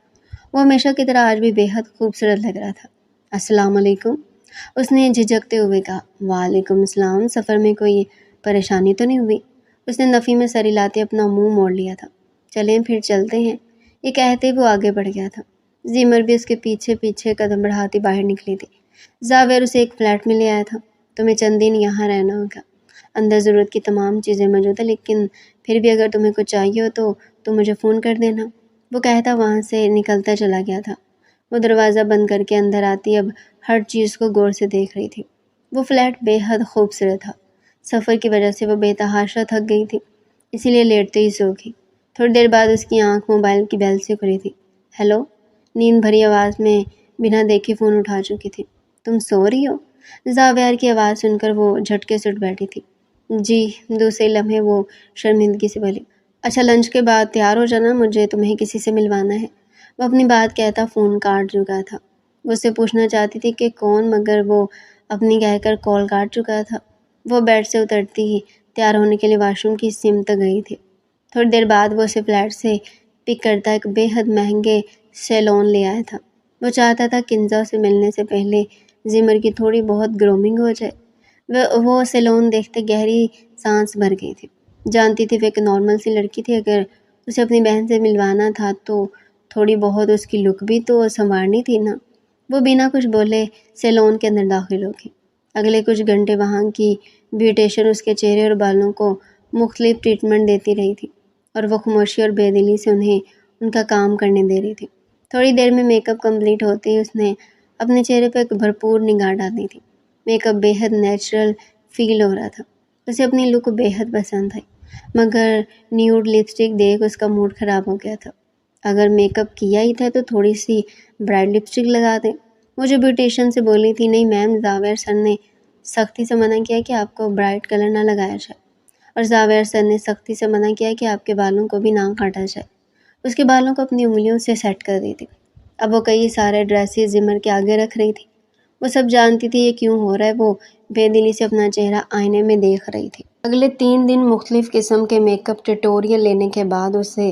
وہ ہمیشہ کی طرح آج بھی بے حد خوبصورت لگ رہا تھا۔ السلام علیکم، اس نے جھجکتے ہوئے کہا۔ وعلیکم السلام، سفر میں کوئی پریشانی تو نہیں ہوئی؟ اس نے نفی میں سر ہلاتے اپنا منہ موڑ لیا تھا۔ چلیں پھر چلتے ہیں، یہ کہتے وہ آگے بڑھ گیا تھا۔ زیمر بھی اس کے پیچھے پیچھے قدم بڑھاتی باہر نکلی تھی۔ زاویہ اسے ایک فلیٹ میں لے آیا تھا۔ تمہیں چند دن یہاں رہنا ہوگا، اندر ضرورت کی تمام چیزیں موجود ہیں، لیکن پھر بھی اگر تمہیں کچھ چاہیے ہو تو تم مجھے فون کر دینا، وہ کہتا وہاں سے نکلتا چلا گیا تھا۔ وہ دروازہ بند کر کے اندر آتی اب ہر چیز کو غور سے دیکھ رہی تھی۔ وہ فلیٹ بے حد خوبصورت تھا۔ سفر کی وجہ سے وہ بے تحاشا تھک گئی تھی، اسی لیے لیٹتے ہی سو گئی۔ تھوڑی دیر بعد اس کی آنکھ موبائل کی بیل سے کھلی تھی۔ ہیلو، نیند بھری آواز میں بنا دیکھے فون اٹھا چکی تھی۔ تم سو رہی ہو؟ زاویہ کی آواز سن کر وہ جھٹکے سے اٹھ بیٹھی تھی۔ جی، دوسرے لمحے وہ شرمندگی سے بولی۔ اچھا، لنچ کے بعد تیار ہو جانا، مجھے تمہیں کسی سے ملوانا ہے۔ وہ اپنی بات کہتا فون کاٹ چکا تھا۔ وہ اسے پوچھنا چاہتی تھی کہ کون، مگر وہ اپنی کہہ کر کال کاٹ چکا تھا۔ وہ بیڈ سے اترتی ہی تیار ہونے کے لیے واش روم کی سمت گئی تھی۔ تھوڑی دیر بعد وہ اسے فلیٹ سے پک کرتا ایک بے حد مہنگے سیلون لے آیا تھا۔ وہ چاہتا تھا کنزا سے ملنے سے پہلے زمر کی تھوڑی بہت گرومنگ ہو جائے۔ وہ سیلون دیکھتے گہری سانس بھر گئی تھی۔ جانتی تھی وہ ایک نارمل سی لڑکی تھی، اگر اسے اپنی بہن سے ملوانا تھا تو تھوڑی بہت اس کی لک بھی تو سنوارنی تھی نا۔ وہ بنا کچھ بولے سیلون کے اندر داخل ہو گئی۔ اگلے کچھ گھنٹے وہاں کی بیوٹیشین اس کے چہرے اور بالوں کو مختلف ٹریٹمنٹ دیتی رہی تھی، اور وہ خاموشی اور بے دلی سے انہیں ان کا کام کرنے دے رہی تھی۔ تھوڑی دیر میں میک اپ کمپلیٹ ہوتے ہی اس نے اپنے چہرے پہ ایک بھرپور نگاہ ڈالی تھی۔ میک اپ بے حد نیچرل فیل ہو رہا تھا۔ اسے اپنی لک بے حد پسند آئی، مگر نیوڈ لپسٹک دیکھ اس کا موڈ خراب ہو گیا تھا۔ اگر میک اپ کیا ہی تھا تو تھوڑی سی برائٹ لپسٹک لگا دیں۔ وہ جو بیوٹیشین سے بولی تھی، نہیں میم، زاویہ سر نے سختی سے منع کیا کہ آپ کو برائٹ کلر نہ لگایا جائے، اور زاویہ سر نے سختی سے منع کیا کہ آپ کے بالوں کو بھی نہ کاٹا جائے۔ اس کے بالوں کو اپنی انگلیوں سے سیٹ کر دی تھی۔ اب وہ کئی سارے ڈریسز زمر کے آگے رکھ رہی تھی۔ وہ سب جانتی تھی یہ کیوں ہو رہا ہے۔ وہ بے دلی سے اپنا چہرہ آئینے میں دیکھ رہی تھی۔ اگلے 3 دن مختلف قسم کے میک اپ ٹیوٹوریل لینے کے بعد اسے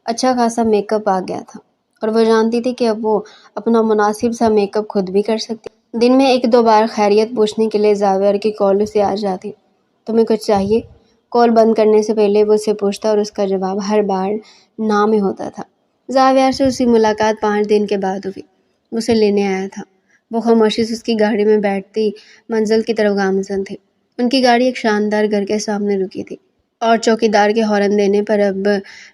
اچھا خاصا میک اپ آ گیا تھا، اور وہ جانتی تھی کہ اب وہ اپنا مناسب سا میک اپ خود بھی کر سکتی۔ دن میں 1-2 بار خیریت پوچھنے کے لیے زاویہ کی کال اسے آ جاتی۔ تمہیں کچھ چاہیے؟ کال بند کرنے سے پہلے وہ اسے پوچھتا، اور اس کا جواب ہر بار نا میں ہوتا تھا۔ زاویہ سے اس کی ملاقات 5 دن کے بعد ہوئی۔ وہ اسے لینے آیا تھا۔ وہ خاموشی سے اس کی گاڑی میں بیٹھتی منزل کی طرف گامزن تھی۔ ان کی گاڑی ایک شاندار گھر کے سامنے رکی تھی، اور چوکیدار کے ہارن دینے پر اب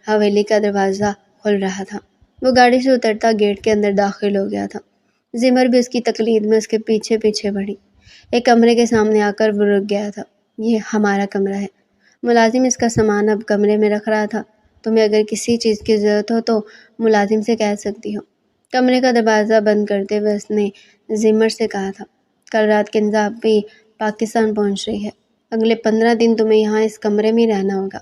حویلی کا دروازہ کھل رہا تھا۔ وہ گاڑی سے اترتا گیٹ کے اندر داخل ہو گیا تھا۔ زمر بھی اس کی تقلید میں اس کے پیچھے پیچھے بڑھی۔ ایک کمرے کے سامنے آ کر وہ رک گیا تھا۔ یہ ہمارا کمرہ ہے، ملازم اس کا سامان اب کمرے میں رکھ رہا تھا۔ تمہیں اگر کسی چیز کی ضرورت ہو تو ملازم سے کہہ سکتی ہو۔ کمرے کا دروازہ بند کرتے ہوئے اس نے زمر سے کہا تھا، کل رات کنزا بھی پاکستان پہنچ رہی ہے، اگلے 15 دن تمہیں یہاں اس کمرے میں ہی رہنا ہوگا۔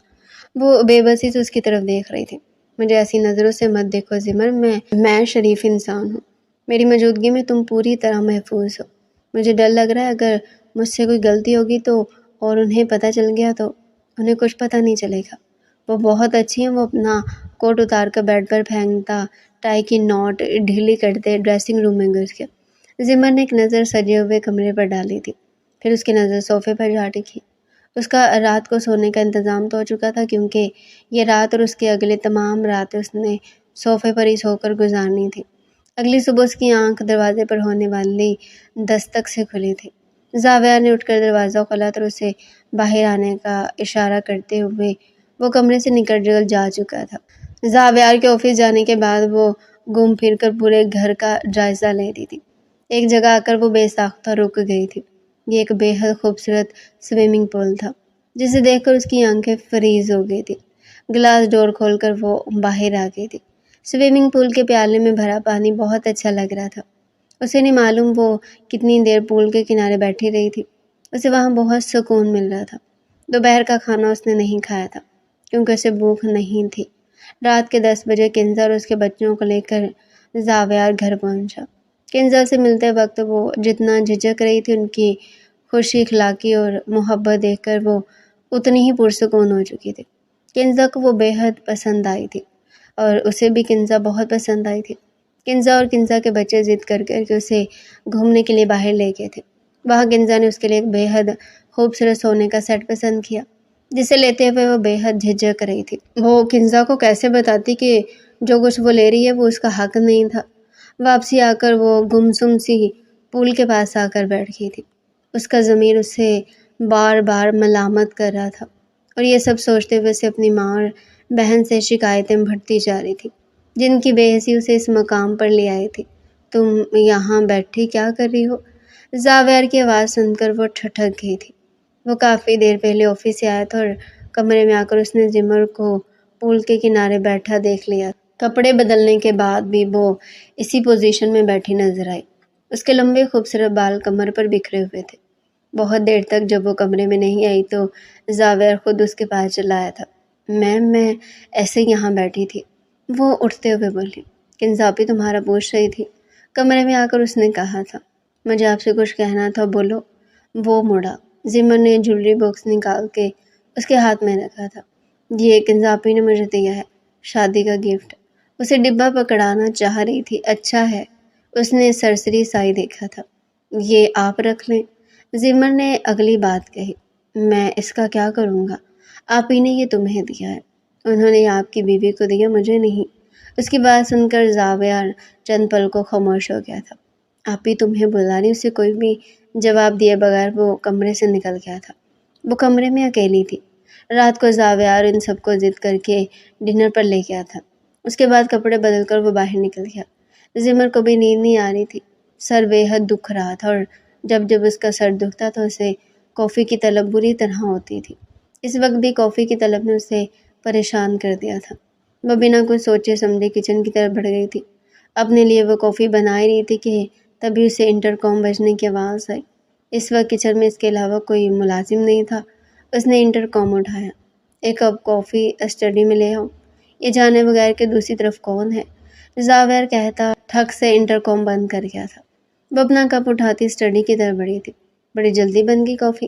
وہ بے بسی سے اس کی طرف دیکھ رہی تھی۔ مجھے ایسی نظروں سے مت دیکھو زمر، میں شریف انسان ہوں۔ میری موجودگی میں تم پوری طرح محفوظ ہو۔ مجھے ڈر لگ رہا ہے اگر مجھ سے کوئی غلطی ہوگی تو، اور انہیں پتہ چل گیا تو، انہیں کچھ پتہ نہیں چلے گا۔ وہ بہت اچھی ہیں۔ وہ اپنا کوٹ اتار کر بیڈ پر پھینکتا ٹائی کی نوٹ ڈھیلی کرتے ڈریسنگ روم میں گھس گیا۔ زمر نے ایک نظر سجے ہوئے کمرے پر ڈالی تھی، پھر اس کی نظر صوفے پر جا ٹکی۔ اس کا رات کو سونے کا انتظام تو ہو چکا تھا، کیونکہ یہ رات اور اس کے اگلے تمام راتیں اس نے صوفے پر ہی سو کر گزارنی تھی۔ اگلی صبح اس کی آنکھ دروازے پر ہونے والی دستک سے کھلی تھی۔ زاویہ نے اٹھ کر دروازہ کھولا تو اسے باہر آنے کا اشارہ کرتے ہوئے وہ کمرے سے نکل جا چکا تھا۔ زاویہ کے آفس جانے کے بعد وہ گھوم پھر کر پورے گھر کا جائزہ لے رہی تھی۔ ایک جگہ آ کر وہ بے ساختہ رک گئی تھی۔ یہ ایک بے حد خوبصورت سوئمنگ پول تھا، جسے دیکھ کر اس کی آنکھیں فریز ہو گئی تھی۔ گلاس ڈور کھول کر وہ باہر آ گئی تھی۔ سوئمنگ پول کے پیالے میں بھرا پانی بہت اچھا لگ رہا تھا۔ اسے نہیں معلوم وہ کتنی دیر پول کے کنارے بیٹھی رہی تھی۔ اسے وہاں بہت سکون مل رہا تھا۔ دوپہر کا کھانا اس نے نہیں کھایا تھا، کیونکہ اسے بھوک نہیں تھی۔ رات کے 10 بجے کنزا اور اس کے بچوں کو لے کر زاویار گھر پہنچا۔ کنزا سے ملتے وقت وہ جتنا جھجک رہی تھی، ان کی خوشی اخلاقی اور محبت دیکھ کر وہ اتنی ہی پرسکون ہو چکی تھی۔ کنزا کو وہ بے حد پسند آئی تھی اور اسے بھی کنزا بہت پسند آئی تھی۔ کنزا اور کنزا کے بچے ضد کر کر کے اسے گھومنے کے لیے باہر لے گئے تھے۔ وہاں کنزا نے اس کے لیے ایک بے حد خوبصورت سونے کا سیٹ پسند کیا، جسے لیتے ہوئے وہ بے حد جھجک رہی تھی۔ وہ کنزا کو کیسے بتاتی کہ جو کچھ وہ لے رہی ہے وہ اس کا حق نہیں تھا۔ واپسی آ کر وہ گمسم سی پول کے پاس آ کر بیٹھ گئی تھی۔ اس کا ضمیر اسے بار بار ملامت کر رہا تھا اور یہ سب سوچتے ہوئے اسے اپنی ماں اور بہن سے شکایتیں بھرتی جا رہی تھی، جن کی بے حسی اسے اس مقام پر لے آئی تھی۔ تم یہاں بیٹھی کیا کر رہی ہو؟ زاویار کی آواز سن کر وہ ٹھٹک گئی تھی۔ وہ کافی دیر پہلے آفس سے آیا تھا اور کمرے میں آ کر اس نے زمر کو پول کے کنارے بیٹھا دیکھ لیا۔ کپڑے بدلنے کے بعد بھی وہ اسی پوزیشن میں بیٹھی نظر آئی۔ اس کے لمبے خوبصورت بال کمر پر بکھرے ہوئے تھے۔ بہت دیر تک جب وہ کمرے میں نہیں آئی تو زاویار خود اس کے پاس چلا آیا تھا۔ میں ایسے ہی یہاں بیٹھی تھی، وہ اٹھتے ہوئے بولی۔ کنزاپی تمہارا پوچھ رہی تھی، کمرے میں آ کر اس نے کہا تھا۔ مجھے آپ سے کچھ کہنا تھا، بولو۔ وہ مڑا۔ زمر نے جویلری باکس نکال کے اس کے ہاتھ میں رکھا تھا۔ یہ کنزاپی نے مجھے دیا ہے، شادی کا گفٹ۔ اسے ڈبہ پکڑانا چاہ رہی تھی۔ اچھا ہے، اس نے سرسری سائی دیکھا تھا۔ یہ آپ رکھ لیں۔ زمر نے اگلی بات کہی۔ میں اس کا کیا کروں گا؟ آپ ہی نے یہ تمہیں دیا ہے۔ انہوں نے آپ کی بیوی کو دیا، مجھے نہیں۔ اس کی بات سن کر زاویار چند پل کو خاموش ہو گیا تھا۔ آپ ہی تمہیں بلا رہی، اسے کوئی بھی جواب دیے بغیر وہ کمرے سے نکل گیا تھا۔ وہ کمرے میں اکیلی تھی۔ رات کو زاویار ان سب کو ضد کر کے ڈنر پر لے گیا تھا۔ اس کے بعد کپڑے بدل کر وہ باہر نکل گیا۔ زمر کو بھی نیند نہیں آ رہی تھی، سر بے حد دکھ رہا تھا اور جب اس کا سر دکھتا تو اسے کافی کی طلب بری طرح ہوتی تھی۔ اس وقت بھی کافی کی طلب نے اسے پریشان کر دیا تھا۔ وہ بنا کچھ سوچے سمجھے کچن کی طرف بڑھ گئی تھی۔ اپنے لیے وہ کافی بنا ہی رہی تھی کہ تبھی اسے انٹرکام بجنے کی آواز آئی۔ اس وقت کچن میں اس کے علاوہ کوئی ملازم نہیں تھا۔ اس نے انٹرکام اٹھایا۔ ایک کپ کافی اسٹڈی میں لے آؤ۔ یہ جانے بغیر کہ دوسری طرف کون ہے، زاویار کہتا ٹھک سے انٹرکام بند کر گیا تھا۔ وہ اپنا کپ اٹھاتی اسٹڈی کی طرف بڑھی تھی۔ بڑی جلدی بن گئی کافی۔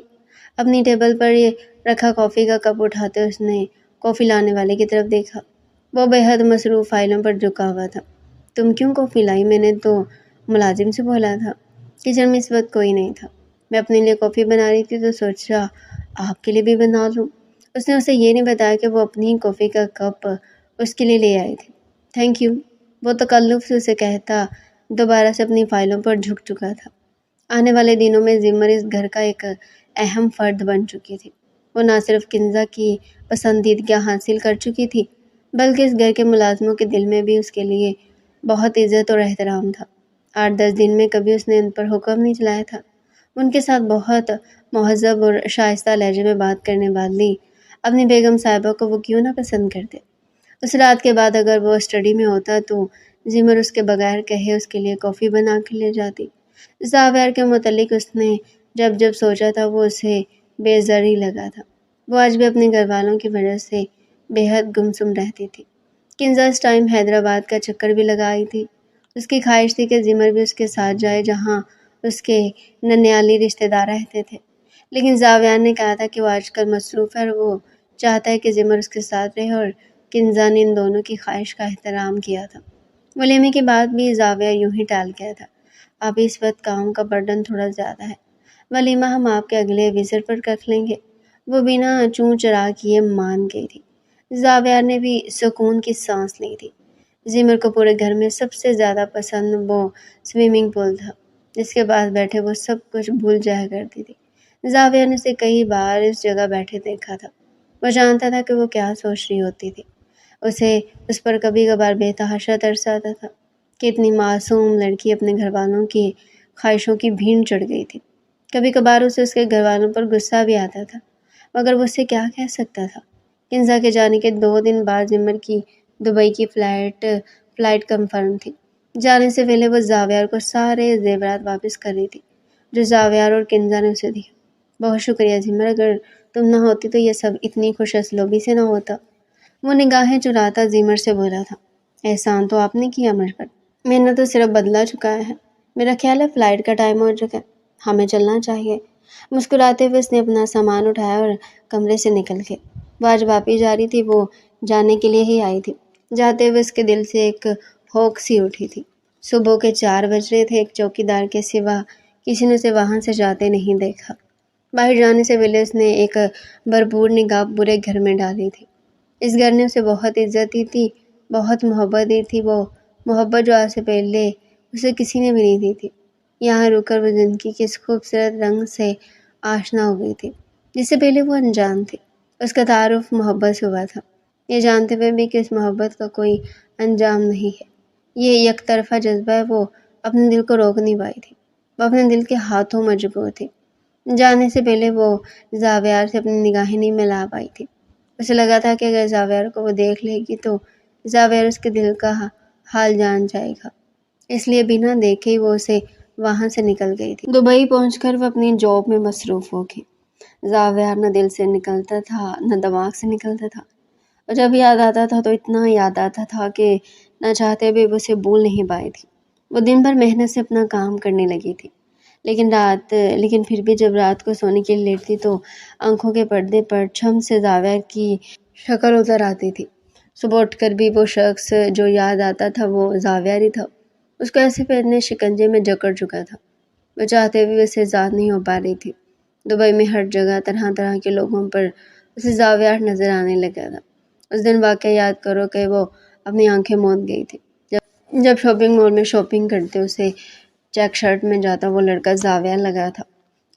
اپنی ٹیبل پر رکھا کافی کا کپ اٹھاتے اس نے کافی لانے والے کی طرف دیکھا۔ وہ بے حد مصروف فائلوں پر جھکا ہوا تھا۔ تم کیوں کافی لائی؟ میں نے تو ملازم سے بولا تھا۔ کچن میں اس وقت کوئی نہیں تھا۔ میں اپنے لیے کافی بنا رہی تھی تو سوچا آپ کے لیے بھی بنا لوں۔ اس نے اسے یہ نہیں بتایا کہ وہ اپنی ہی کافی کا کپ اس کے لیے لے آئی تھی۔ تھینک یو، وہ تکلف سے اسے کہتا دوبارہ سے اپنی فائلوں پر جھک چکا تھا۔ آنے والے دنوں میں زمر اس گھر کا ایک اہم فرد بن چکی تھی۔ وہ نہ صرف کنزا کی پسندیدگی حاصل کر چکی تھی بلکہ اس گھر کے ملازموں کے دل میں بھی اس کے لیے بہت عزت اور احترام تھا۔ 8-10 دن میں کبھی اس نے ان پر حکم نہیں چلایا تھا۔ ان کے ساتھ بہت مہذب اور شائستہ لہجے میں بات کرنے والی اپنی بیگم صاحبہ کو وہ کیوں نہ پسند کرتے۔ اس رات کے بعد اگر وہ اسٹڈی میں ہوتا تو زمر اس کے بغیر کہے اس کے لیے کافی بنا کے لے جاتی۔ زاویار کے متعلق اس نے جب سوچا تھا وہ اسے بے زری لگا تھا۔ وہ آج بھی اپنے گھر والوں کی وجہ سے بے حد گمسم رہتی تھی۔ کنزا اس ٹائم حیدرآباد کا چکر بھی لگائی تھی۔ اس کی خواہش تھی کہ زمر بھی اس کے ساتھ جائے جہاں اس کے ننیالی رشتہ دار رہتے تھے، لیکن زاویار نے کہا تھا کہ وہ آج کل مصروف ہے اور وہ چاہتا ہے کہ زمر اس کے ساتھ رہے، اور کنزا نے ان دونوں کی خواہش کا احترام کیا تھا۔ ولیمے کے بعد بھی زاویار یوں ہی ٹال گیا تھا۔ اب اس وقت کام کا برڈن تھوڑا زیادہ ہے، ولیمہ ہم آپ کے اگلے وزٹ پر رکھ لیں گے۔ وہ بنا چوں چرا کیے مان گئی تھی۔ زاویار نے بھی سکون کی سانس لی تھی۔ زمر کو پورے گھر میں سب سے زیادہ پسند وہ سوئمنگ پول تھا، جس کے پاس بیٹھے وہ سب کچھ بھول جایا کرتی تھی۔ زاویار نے اسے کئی بار اس جگہ بیٹھے دیکھا تھا۔ وہ جانتا تھا کہ وہ کیا سوچ رہی ہوتی تھی۔ اسے اس پر کبھی کبھار بے تحاشا ترس آتا تھا کہ اتنی معصوم لڑکی اپنے گھر والوں کی خواہشوں کی بھیڑ چڑھ گئی تھی۔ کبھی کبھار اسے اس کے گھر والوں پر غصہ بھی آتا تھا، مگر وہ اسے کیا کہہ سکتا تھا۔ کنزا کے جانے کے 2 دن بعد زمر کی دبئی کی فلائٹ کنفرم تھی۔ جانے سے پہلے وہ زاویار کو سارے زیورات واپس کر رہی تھی جو زاویار اور کنزا نے اسے دیا۔ بہت شکریہ زمر، اگر تم نہ ہوتی تو یہ سب اتنی خوش اسلوبی سے نہ ہوتا۔ وہ نگاہیں چراتا زمر سے بولا تھا، احسان تو آپ نے کیا مجھ پر، میں نے تو صرف بدلہ چکایا ہے۔ میرا خیال ہے فلائٹ کا ٹائم ہو چکا ہے، ہمیں چلنا چاہیے۔ مسکراتے ہوئے اس نے اپنا سامان اٹھایا اور کمرے سے نکل گئے۔ وہ آج واپس جا رہی تھی، وہ جانے کے لیے ہی آئی تھی۔ جاتے ہوئے اس کے دل سے ایک ہوک سی اٹھی تھی۔ صبح کے 4 بج رہے تھے، ایک چوکیدار کے سوا کسی نے اسے وہاں سے جاتے نہیں دیکھا۔ باہر جانے سے پہلے اس نے ایک بھرپور نگاہ پورے گھر میں ڈالی تھی۔ اس گھر نے اسے بہت عزت دی تھی، بہت محبت دی تھی، وہ محبت جو آج سے پہلے اسے کسی نے بھی نہیں دی تھی۔ یہاں رک کر وہ زندگی کے اس خوبصورت رنگ سے آشنا ہو گئی تھی جس سے پہلے وہ انجان تھی۔ اس کا تعارف محبت سے ہوا تھا، یہ جانتے ہوئے بھی کہ اس محبت کا کوئی انجام نہیں ہے، یہ یک طرفہ جذبہ ہے۔ وہ اپنے دل کو روک نہیں پائی تھی، وہ اپنے دل کے ہاتھوں مجبور تھی۔ جانے سے پہلے وہ زاویار سے اپنی نگاہیں نہیں ملا پائی تھی۔ اسے لگا تھا کہ اگر زاویار کو وہ دیکھ لے گی تو زاویار اس کے دل کا حال جان جائے گا، اس لیے بنا دیکھے ہی وہ اسے وہاں سے نکل گئی تھی۔ دبئی پہنچ کر وہ اپنی جاب میں مصروف ہو گئی۔ زاویار نہ دل سے نکلتا تھا نہ دماغ سے نکلتا تھا، اور جب یاد آتا تھا تو اتنا یاد آتا تھا کہ نہ چاہتے بھی وہ اسے بھول نہیں پائی تھی۔ وہ دن بھر محنت سے اپنا کام کرنے لگی تھی، لیکن پھر بھی جب رات کو سونے کے لیے لیٹتی تو آنکھوں کے پردے پر چھم سے زاویار کی شکل اتر آتی تھی۔ صبح اٹھ کر بھی وہ شخص جو یاد آتا تھا وہ زاویار ہی تھا۔ اس کو ایسے پہلے شکنجے میں جکڑ چکا تھا، وہ چاہتے ہوئے اسے ذات نہیں ہو پا رہی تھی۔ دبئی میں ہر جگہ طرح طرح کے لوگوں پر اسے زاویار نظر آنے لگا تھا۔ اس دن واقعہ یاد کرو کہ وہ اپنی آنکھیں موند گئی تھی جب شاپنگ مال میں شاپنگ کرتے اسے چیک شرٹ میں جاتا وہ لڑکا زاویار لگا تھا۔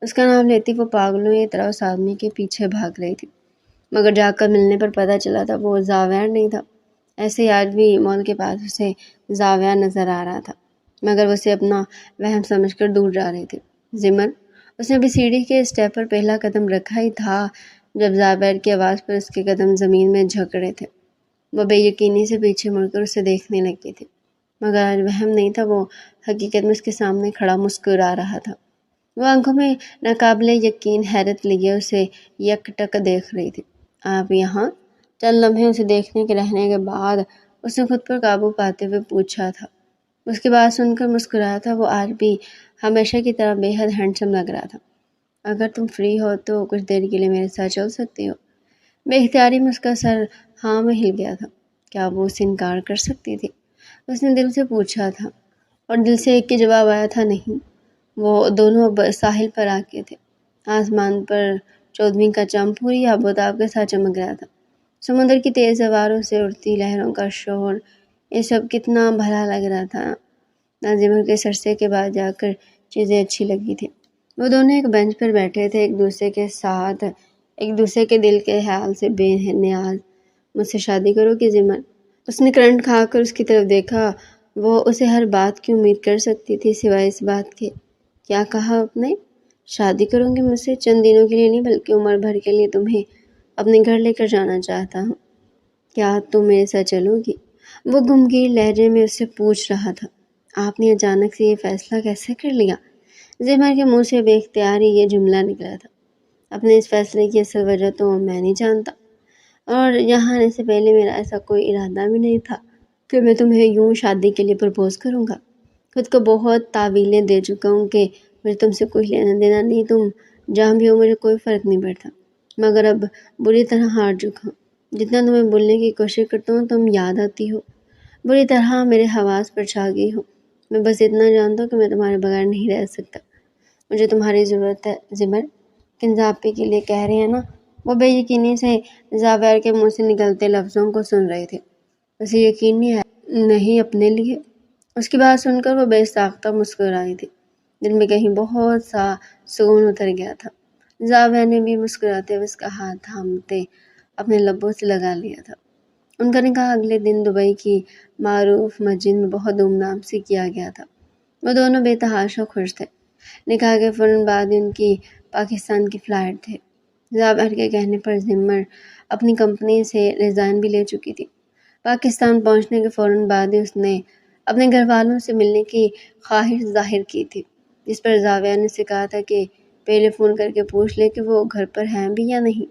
اس کا نام لیتی وہ پاگلوں کی طرح اس آدمی کے پیچھے بھاگ رہی تھی، مگر جا کر ملنے پر پتہ چلا تھا وہ زاویار نہیں تھا۔ ایسے ہی آج بھی مال کے پاس اسے زاویار نظر آ رہا تھا، مگر وہ اسے اپنا وہم سمجھ کر دور جا رہی تھی۔ زمر، اس نے ابھی سیڑھی کے اسٹیپ پر پہلا قدم رکھا ہی تھا جب زاویار کی آواز پر اس کے قدم زمین میں جھکڑے تھے۔ وہ بے یقینی سے پیچھے مڑ کر اسے دیکھنے لگی تھی، مگر آج وہم نہیں تھا، وہ حقیقت میں اس کے سامنے کھڑا مسکرا رہا تھا۔ وہ آنکھوں میں ناقابل یقین حیرت لیے اسے یک ٹک دیکھ رہی تھی۔ آپ یہاں؟ چند لمحے اسے دیکھنے کے رہنے کے بعد اس نے خود پر قابو پاتے ہوئے پوچھا تھا۔ اس کی بات سن کر مسکرایا تھا۔ وہ آج بھی ہمیشہ کی طرح بے حد ہینڈسم لگ رہا تھا۔ اگر تم فری ہو تو کچھ دیر کے لیے میرے ساتھ چل سکتی ہو؟ بے اختیاری میں اس کا سر ہاں میں ہل گیا تھا۔ کیا وہ اسے انکار کر سکتی تھی؟ اس نے دل سے پوچھا تھا، اور دل سے ایک ہی جواب آیا تھا، نہیں۔ وہ دونوں اب ساحل پر آ کے تھے۔ آسمان پر 14ویں کا چاند پوری آب و تاب کے ساتھ چمک رہا تھا۔ سمندر کی تیز ہواروں سے اڑتی لہروں کا شور، یہ سب کتنا بھلا لگ رہا تھا۔ ناظمر کے سرسے کے بعد جا کر چیزیں اچھی لگی تھیں۔ وہ دونوں ایک بینچ پر بیٹھے تھے، ایک دوسرے کے ساتھ، ایک دوسرے کے دل کے حال سے بے نیاز۔ مجھ سے شادی کرو گی زمر؟ اس نے کرنٹ کھا کر اس کی طرف دیکھا۔ وہ اسے ہر بات کی امید کر سکتی تھی سوائے اس بات کے۔ کیا کہا آپ نے؟ شادی کروں گی مجھ سے؟ چند دنوں کے لیے نہیں بلکہ عمر بھر کے لیے تمہیں اپنے گھر لے کر جانا چاہتا ہوں۔ کیا تم میرے ساتھ چلو گی؟ وہ گمگیر لہجے میں اس سے پوچھ رہا تھا۔ آپ نے اچانک سے یہ فیصلہ کیسے کر لیا؟ زمر کے منہ سے بے اختیاری یہ جملہ نکلا تھا۔ اپنے اس فیصلے کی اصل وجہ تو میں نہیں جانتا، اور یہاں آنے سے پہلے میرا ایسا کوئی ارادہ بھی نہیں تھا کہ میں تمہیں یوں شادی کے لیے پرپوز کروں گا۔ خود کو بہت تعویلیں دے چکا ہوں کہ مجھے تم سے کوئی لینا دینا نہیں، تم جہاں بھی ہو مجھے کوئی فرق نہیں پڑتا، مگر اب بری طرح ہار چکا ہوں۔ جتنا تمہیں بولنے کی کوشش کرتا ہوں تم یاد آتی ہو، بری طرح میرے حواس پر چھا گئی ہو۔ میں بس اتنا جانتا ہوں کہ میں تمہارے بغیر نہیں رہ سکتا، مجھے تمہاری ضرورت ہے زمر۔ کنزاپی کے لیے کہہ رہے ہیں نا؟ وہ بے یقینی سے زاویار کے منہ سے نکلتے لفظوں کو سن رہی تھی۔ اسے یقین نہیں اپنے لیے؟ اس کی بات سن کر وہ بے ساختہ مسکرائی تھی۔ دل میں کہیں بہت سا سکون اتر گیا تھا۔ زاویار نے بھی مسکراتے ہوئے اس کا ہاتھ تھامتے اپنے لبوں سے لگا لیا تھا۔ ان کا نکاح اگلے دن دبئی کی معروف مسجد میں بہت دھوم دھام سے کیا گیا تھا۔ وہ دونوں بے تحاشا خوش تھے۔ نکاح کے فوراً بعد ان کی پاکستان کی فلائٹ تھے۔ زاویار کے کہنے پر زمر اپنی کمپنی سے ریزائن بھی لے چکی تھی۔ پاکستان پہنچنے کے فوراً بعد ہی اس نے اپنے گھر والوں سے ملنے کی خواہش ظاہر کی تھی، جس پر زاویار نے اسے کہا تھا کہ پہلے فون کر کے پوچھ لے کہ وہ گھر پر ہیں بھی یا نہیں،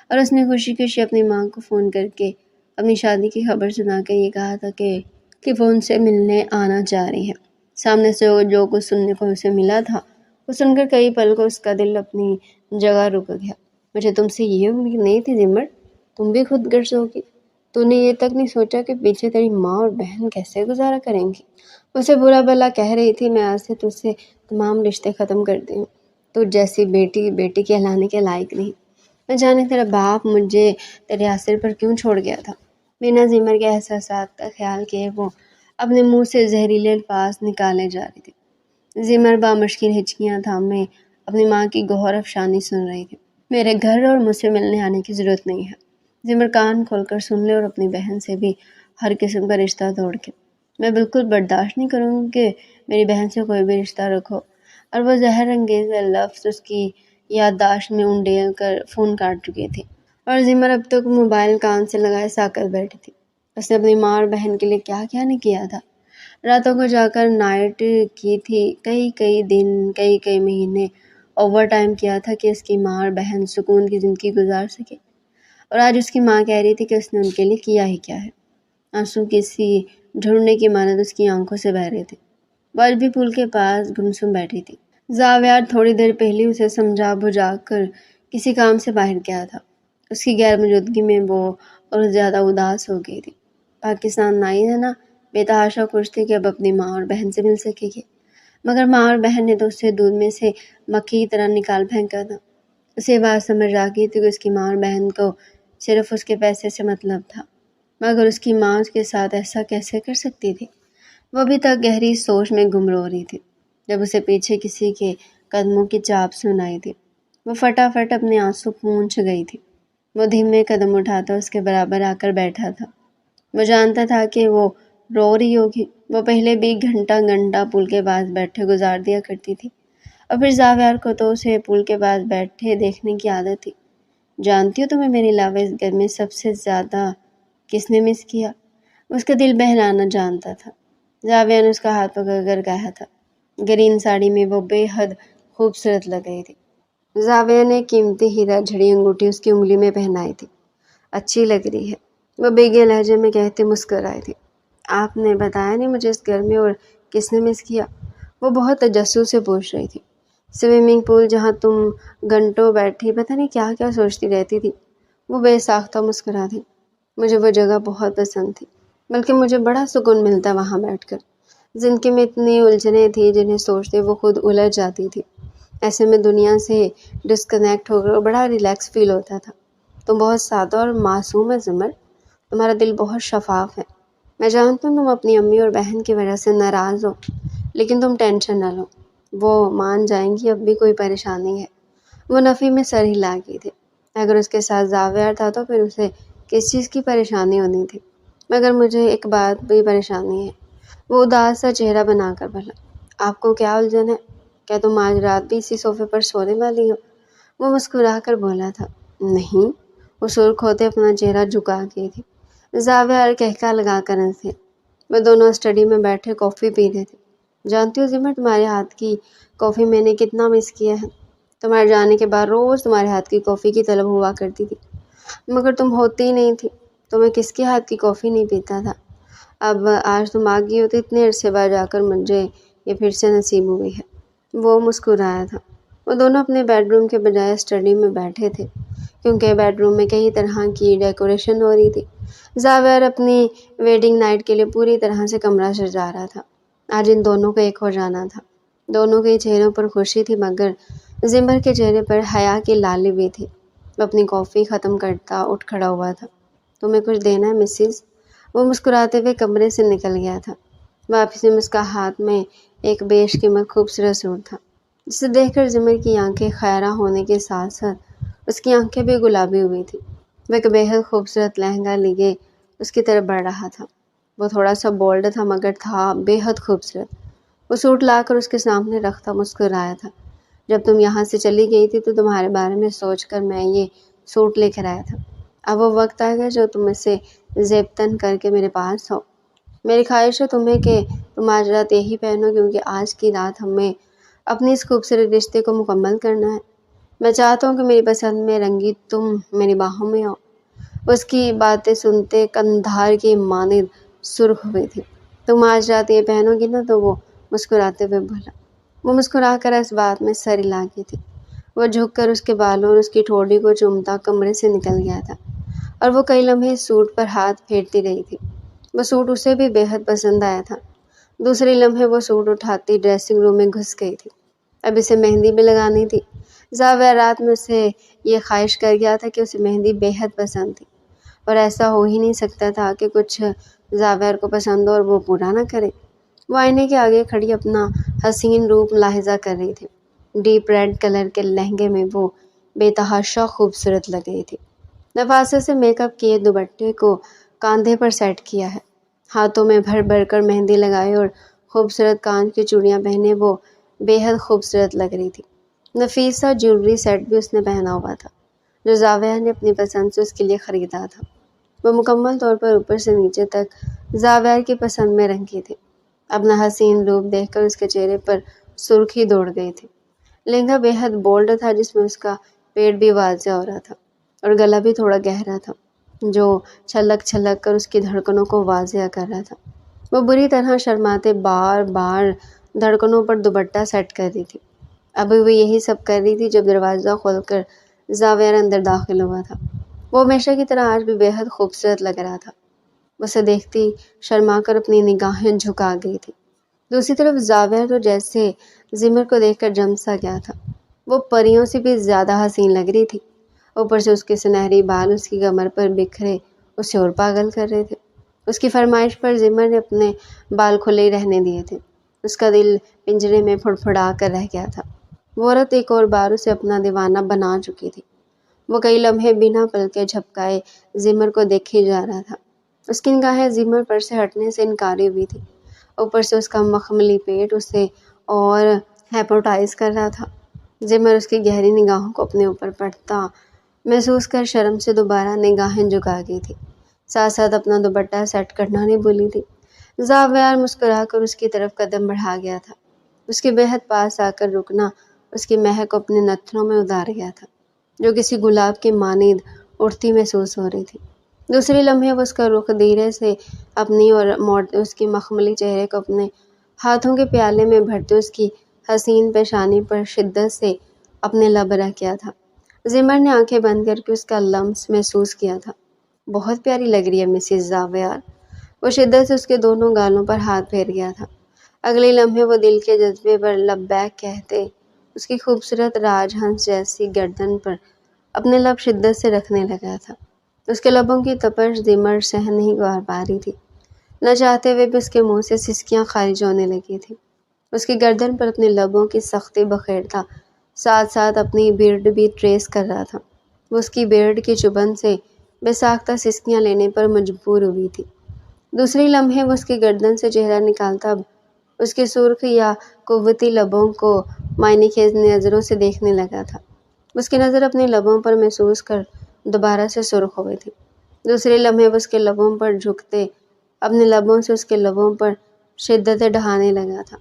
اور اس نے خوشی خوشی اپنی ماں کو فون کر کے اپنی شادی کی خبر سنا کے یہ کہا تھا کہ وہ ان سے ملنے آنا چاہ رہی ہے۔ سامنے سے جو کچھ سننے کو اسے ملا تھا وہ سن کر کئی پل کو اس کا دل اپنی جگہ رک گیا۔ مجھے تم سے یہ امید نہیں تھی زمر، تم بھی خود غرض ہوگی۔ تو نے یہ تک نہیں سوچا کہ پیچھے تیری ماں اور بہن کیسے گزارا کریں گی؟ اسے برا بھلا کہہ رہی تھی، میں آج سے تجھ سے تمام رشتے ختم کر دی ہوں۔ تو جیسی بیٹی بیٹی کہلانے کے لائق نہیں۔ نہ جانے تیرا باپ مجھے تیرے آسر پر کیوں چھوڑ گیا تھا۔ بنا زمر کے احساسات کا خیال کیے وہ اپنے منہ سے زہریلے الفاظ نکالے جا رہی تھی۔ زمر بامشکل ہچکیاں تھامے اپنی ماں کی گوہر افشانی سن رہی تھی۔ میرے گھر اور مجھ سے ملنے آنے کی ضرورت نہیں ہے۔ زمر کان کھول کر سن لے اور اپنی بہن سے بھی ہر قسم کا رشتہ توڑ کے۔ میں بالکل برداشت نہیں کروں گی کہ میری بہن سے کوئی بھی رشتہ رکھو۔ اور وہ زہر انگیز لفظ اس کی یادداشت میں انڈیل کر فون کاٹ چکی تھی، اور زمر اب تک موبائل کان سے لگائے ساکت بیٹھی تھی۔ اس نے اپنی ماں اور بہن کے لیے کیا کیا نہیں کیا تھا۔ راتوں کو جا کر نائٹ کی تھی، کئی دن کئی مہینے اوور ٹائم کیا تھا کہ اس کی ماں اور بہن سکون کی زندگی گزار سکے۔ اور آج اس کی ماں کہہ رہی تھی کہ اس نے ان کے لیے کیا ہی کیا ہے۔ آنسو کسی ڈھونڈنے کی مانند اس کی آنکھوں سے بہہ رہے تھے۔ وہ آج بھی پول کے پاس گمسم بیٹھی تھی۔ زاویار تھوڑی دیر پہلے اسے سمجھا بجھا کر کسی کام سے باہر گیا تھا۔ اس کی غیر موجودگی میں وہ اور زیادہ اداس ہو گئی تھی۔ پاکستان آئی ہے نا، بے تحاشا خوش تھی کہ اب اپنی ماں اور بہن سے مل سکے گی، مگر ماں اور بہن نے تو اسے دودھ میں سے مکھی کی طرح نکال پھینکا تھا۔ اسے یہ بات سمجھ آ گئی تھی کہ اس کی ماں اور بہن کو صرف اس کے پیسے سے مطلب تھا، مگر اس کی ماں اس کے ساتھ ایسا کیسے کر سکتی تھی؟ وہ ابھی تک گہری سوچ میں گم رو رہی تھی جب اسے پیچھے کسی کے قدموں کی چاپ سنائی تھی۔ وہ فٹافٹ اپنے آنسو پونچھ گئی تھی۔ وہ دھیمے قدم اٹھاتا اس کے برابر آ کر بیٹھا تھا۔ وہ جانتا تھا کہ وہ رو رہی ہوگی۔ وہ پہلے بھی گھنٹہ پول کے پاس بیٹھے گزار دیا کرتی تھی، اور پھر زاویار کو تو اسے پول کے پاس بیٹھے دیکھنے کی عادت تھی۔ جانتی ہو تمہیں میرے علاوہ اس گھر میں سب سے زیادہ کس نے مس کیا؟ اس کا دل بہلانا جانتا تھا۔ زاویہ نے اس کا ہاتھ پکڑ کر کہا تھا۔ گرین ساڑی میں وہ بے حد خوبصورت لگ رہی تھی۔ زاویہ نے قیمتی ہیرا جھڑی انگوٹھی اس کی انگلی میں پہنائی تھی۔ اچھی لگ رہی ہے، وہ بیگے لہجے میں کہتے مسکرائی تھی۔ آپ نے بتایا نہیں مجھے اس گھر میں اور کس نے مس کیا؟ وہ بہت تجسس سے پوچھ رہی تھی۔ سوئمنگ پول جہاں تم گھنٹوں بیٹھی پتہ نہیں کیا کیا سوچتی رہتی تھی۔ وہ بے ساختہ مسکرا دی۔ مجھے وہ جگہ بہت پسند تھی، بلکہ مجھے بڑا سکون ملتا وہاں بیٹھ کر۔ زندگی میں اتنی الجھنیں تھیں جنہیں سوچتے وہ خود الجھ جاتی تھی۔ ایسے میں دنیا سے ڈسکنیکٹ ہو کر بڑا ریلیکس فیل ہوتا تھا۔ تم بہت سادہ اور معصوم ہے زمر، تمہارا دل بہت شفاف ہے۔ میں جانتا ہوں تم اپنی امی اور بہن کی وجہ سے ناراض ہو، لیکن تم ٹینشن نہ لو، وہ مان جائیں گی، اب بھی کوئی پریشانی ہے۔ وہ نفی میں سر ہلا گئی تھی۔ اگر اس کے ساتھ زاویار تھا تو پھر اسے کس چیز کی پریشانی ہونی تھی؟ مگر مجھے ایک بات بھی پریشانی ہے۔ وہ اداس سا چہرہ بنا کر بولا۔ آپ کو کیا الجھن ہے؟ کیا تم آج رات بھی اسی صوفے پر سونے والی ہو؟ وہ مسکرا کر بولا تھا۔ نہیں، وہ سرخ ہوتے اپنا چہرہ جھکا گئی تھی۔ زاویار کہکا لگا کر ہنسے۔ وہ دونوں اسٹڈی میں بیٹھے کافی پی رہے تھے۔ جانتی ہو زمر، تمہارے ہاتھ کی کافی میں نے کتنا مس کیا ہے۔ تمہارے جانے کے بعد روز تمہارے ہاتھ کی کافی کی طلب ہوا کرتی تھی، مگر تم ہوتی ہی نہیں تھی، تو میں کس کے ہاتھ کی کافی نہیں پیتا تھا۔ اب آج تم آ گئی ہو تو اتنے عرصے بعد جا کر مجھے یہ پھر سے نصیب ہوئی ہے۔ وہ مسکرایا تھا۔ وہ دونوں اپنے بیڈ روم کے بجائے اسٹڈی میں بیٹھے تھے، کیونکہ بیڈ روم میں کئی طرح کی ڈیکوریشن ہو رہی تھی۔ زاویار اپنی ویڈنگ نائٹ کے لیے پوری طرح سے کمرہ سجا رہا تھا۔ آج ان دونوں کو ایک ہو جانا تھا۔ دونوں کے چہروں پر خوشی تھی، مگر زمر کے چہرے پر حیا کی لالی بھی تھی۔ وہ اپنی کافی ختم کرتا اٹھ کھڑا ہوا تھا۔ تمہیں کچھ دینا ہے مسز؟ وہ مسکراتے ہوئے کمرے سے نکل گیا تھا۔ واپسی میں اس کا ہاتھ میں ایک بیش قیمت خوبصورت سوٹ تھا، جسے دیکھ کر زمر کی آنکھیں خیرہ ہونے کے ساتھ ساتھ اس کی آنکھیں بھی گلابی ہوئی تھی۔ وہ ایک بے حد خوبصورت لہنگا لیے اس کی طرف بڑھ رہا تھا۔ وہ تھوڑا سا بولڈ تھا مگر تھا بے حد خوبصورت۔ وہ سوٹ لا کر اس کے سامنے رکھتا مسکرایا تھا۔ جب تم یہاں سے چلی گئی تھی تو تمہارے بارے میں سوچ کر میں یہ سوٹ لے کر آیا تھا۔ اب وہ وقت آ گیا جو تم اسے زیبتن کر کے میرے پاس ہو۔ میری خواہش ہے تمہیں کہ تم آج رات یہی پہنو، کیونکہ آج کی رات ہمیں اپنی اس خوبصورت رشتے کو مکمل کرنا ہے۔ میں چاہتا ہوں کہ میری پسند میں رنگی تم میری باہوں میں ہو۔ اس کی باتیں سنتے کندھار کی مانند سرخ ہوئی تھی۔ تم آج رات یہ پہنو گی نا؟ تو وہ مسکراتے ہوئے بولا۔ وہ مسکرا کر اس بات میں سر ہلا کی تھی۔ وہ جھک کر اس کے بالوں اور اس کی ٹھوڑی کو چومتا کمرے سے نکل گیا تھا، اور وہ کئی لمحے سوٹ پر ہاتھ پھیرتی رہی تھی۔ وہ سوٹ اسے بھی بے حد پسند آیا تھا۔ دوسرے لمحے وہ سوٹ اٹھاتی ڈریسنگ روم میں گھس گئی تھی۔ اب اسے مہندی بھی لگانی تھی۔ زاویہ رات میں اسے یہ خواہش کر گیا تھا کہ اسے مہندی بے حد پسند تھی، اور ایسا ہو ہی نہیں سکتا تھا کہ کچھ زاویہ کو پسند ہو اور وہ پورا نہ کرے۔ وہ آئینے کے آگے کھڑی اپنا حسین روپ ملاحظہ کر رہی تھی۔ ڈیپ ریڈ کلر کے لہنگے میں وہ بے تحاشا خوبصورت لگ رہی تھی۔ نفاست سے میک اپ کیے دوپٹے کو کاندھے پر سیٹ کیا ہے، ہاتھوں میں بھر بھر کر مہندی لگائے اور خوبصورت کانچ کی چوڑیاں پہنے وہ بے حد خوبصورت لگ رہی تھی۔ نفیس سا جیولری سیٹ بھی اس نے پہنا ہوا تھا، جو زاویہ نے اپنی پسند سے اس کے لیے خریدا تھا۔ وہ مکمل طور پر اوپر سے نیچے تک زاویہ کی پسند میں رنگی تھی۔ اپنا حسین روپ دیکھ کر اس کے چہرے پر سرخی دوڑ گئی تھی۔ لہنگا بے حد بولڈ تھا، جس میں اس کا پیٹ بھی واضح ہو رہا تھا اور گلا بھی تھوڑا گہرا تھا، جو چھلک چھلک کر اس کی دھڑکنوں کو واضح کر رہا تھا۔ وہ بری طرح شرماتے بار بار دھڑکنوں پر دوپٹہ سیٹ کر رہی تھی۔ ابھی وہ یہی سب کر رہی تھی جب دروازہ کھول کر زاویہ اندر داخل ہوا تھا۔ وہ ہمیشہ کی طرح آج بھی بے حد خوبصورت لگ رہا تھا۔ اسے دیکھتی شرما کر اپنی نگاہیں جھکا گئی تھی۔ دوسری طرف زاویہ تو جیسے زمر کو دیکھ کر جم سا گیا تھا۔ وہ پریوں سے بھی زیادہ حسین لگ رہی تھی۔ اوپر سے اس کے سنہری بال اس کی کمر پر بکھرے اسے اور پاگل کر رہے تھے۔ اس کی فرمائش پر زمر نے اپنے بال کھلے ہی رہنے دیے تھے۔ اس کا دل پنجرے میں پھڑپھڑا کر رہ گیا تھا۔ وہ عورت ایک اور بار اسے اپنا دیوانہ بنا چکی تھی۔ وہ کئی لمحے بنا پلکے جھپکائے زمر کو دیکھے جا رہا تھا۔ اس کی نگاہیں زمر پر سے ہٹنے سے انکاری ہوئی تھی۔ اوپر سے اس کا مخملی پیٹ اسے اور ہیپنوٹائز کر رہا تھا۔ زمر اس کی گہری نگاہوں کو اپنے اوپر پڑتا محسوس کر شرم سے دوبارہ نگاہیں جھکا گئی تھی، ساتھ ساتھ اپنا دوپٹہ سیٹ کرنا نہیں بھولی تھی۔ زاویہ مسکرا کر اس کی طرف قدم بڑھا گیا تھا۔ اس کے بے حد پاس آ کر رکنا اس کی مہک کو اپنے نتنوں میں اتار گیا تھا، جو کسی گلاب کی مانند اڑتی محسوس ہو رہی تھی۔ دوسرے لمحے وہ اس کا رخ دھیرے سے اپنی اور موڑتے اس کی مخملی چہرے کو اپنے ہاتھوں کے پیالے میں بھرتے اس کی حسین پیشانی پر شدت سے اپنے لب رکھ کیا تھا۔ زمر نے آنکھیں بند کر کے اس کا لمس محسوس کیا تھا۔ بہت پیاری لگ رہی ہے مسز زاویہ۔ وہ شدت سے اس کے دونوں گالوں پر ہاتھ پھیر گیا تھا۔ اگلے لمحے وہ دل کے جذبے پر لبیک کہتے اس کی خوبصورت راج ہنس جیسی گردن پر اپنے لب شدت سے رکھنے لگا تھا۔ اس کے لبوں کی تپش زمر سہن نہیں کر پا رہی تھی۔ نہ چاہتے ہوئے بھی اس کے منہ سے سسکیاں خارج ہونے لگی تھی۔ اس کی گردن پر اپنے لبوں کی سختی بخیرتا ساتھ ساتھ اپنی بیرڈ بھی ٹریس کر رہا تھا۔ وہ اس کی بیرڈ کی چبھن سے بے ساختہ سسکیاں لینے پر مجبور ہوئی تھی۔ دوسری لمحے وہ اس کی گردن سے چہرہ نکالتا اس کے سرخ یا قوتی لبوں کو معنی خیز نظروں سے دیکھنے لگا تھا۔ اس کی نظر اپنے لبوں پر محسوس کر دوبارہ سے سرخ ہو گئی تھی۔ دوسرے لمحے وہ اس کے لبوں پر جھکتے اپنے لبوں سے اس کے لبوں پر شدت ڈھانے لگا تھا۔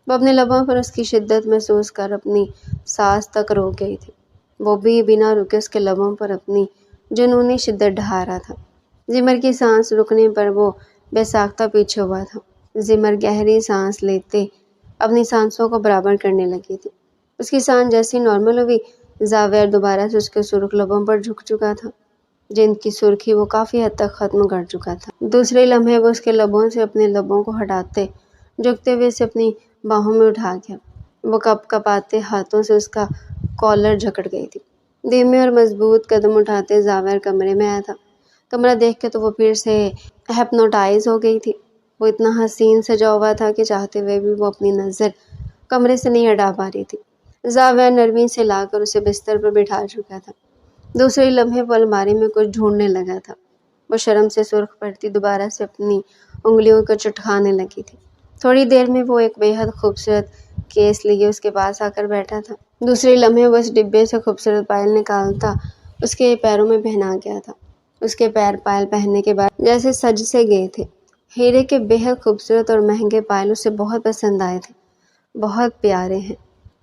وہ اپنے لبوں پر اس کی شدت محسوس کر اپنی سانس تک روک گئی تھی۔ وہ بھی بنا رکے اس کے لبوں پر اپنی جنونی شدت ڈھا رہا تھا۔ زمر کی سانس رکنے پر وہ بے ساختہ پیچھے ہوا تھا۔ زمر گہری سانس لیتے اپنی سانسوں کو برابر کرنے لگی تھی۔ اس کی سانس جیسی نارمل ہوئی، زاویہ دوبارہ سے اس کے سرخ لبوں پر جھک چکا تھا، جن کی سرخی وہ کافی حد تک ختم کر چکا تھا۔ دوسرے لمحے وہ اس کے لبوں سے اپنے لبوں کو ہٹاتے جھکتے ہوئے اسے اپنی باہوں میں اٹھا گیا۔ وہ کپ کپاتے ہاتھوں سے اس کا کالر جکڑ گئی تھی۔ دھیمے اور مضبوط قدم اٹھاتے زاویہ کمرے میں آیا تھا۔ کمرہ دیکھ کے تو وہ پھر سے ہیپنوٹائز ہو گئی تھی۔ وہ اتنا حسین سجا ہوا تھا کہ چاہتے ہوئے بھی وہ اپنی نظر کمرے سے نہیں ہٹا پا رہی تھی۔ زاویہ نرمی سے لا کر اسے بستر پر بٹھا چکا تھا۔ دوسرے لمحے وہ الماری میں کچھ ڈھونڈنے لگا تھا۔ وہ شرم سے سرخ پڑتی دوبارہ سے اپنی انگلیوں کو چٹکانے لگی تھی۔ تھوڑی دیر میں وہ ایک بے حد خوبصورت کیس لیے اس کے پاس آ کر بیٹھا تھا۔ دوسرے لمحے وہ اس ڈبے سے خوبصورت پائل نکالتا اس کے پیروں میں پہنا گیا تھا۔ اس کے پیر پائل پہننے کے بعد جیسے سج سے گئے تھے۔ ہیرے کے بے حد خوبصورت اور مہنگے پائل اسے بہت پسند آئے تھے۔ بہت پیارے ہیں،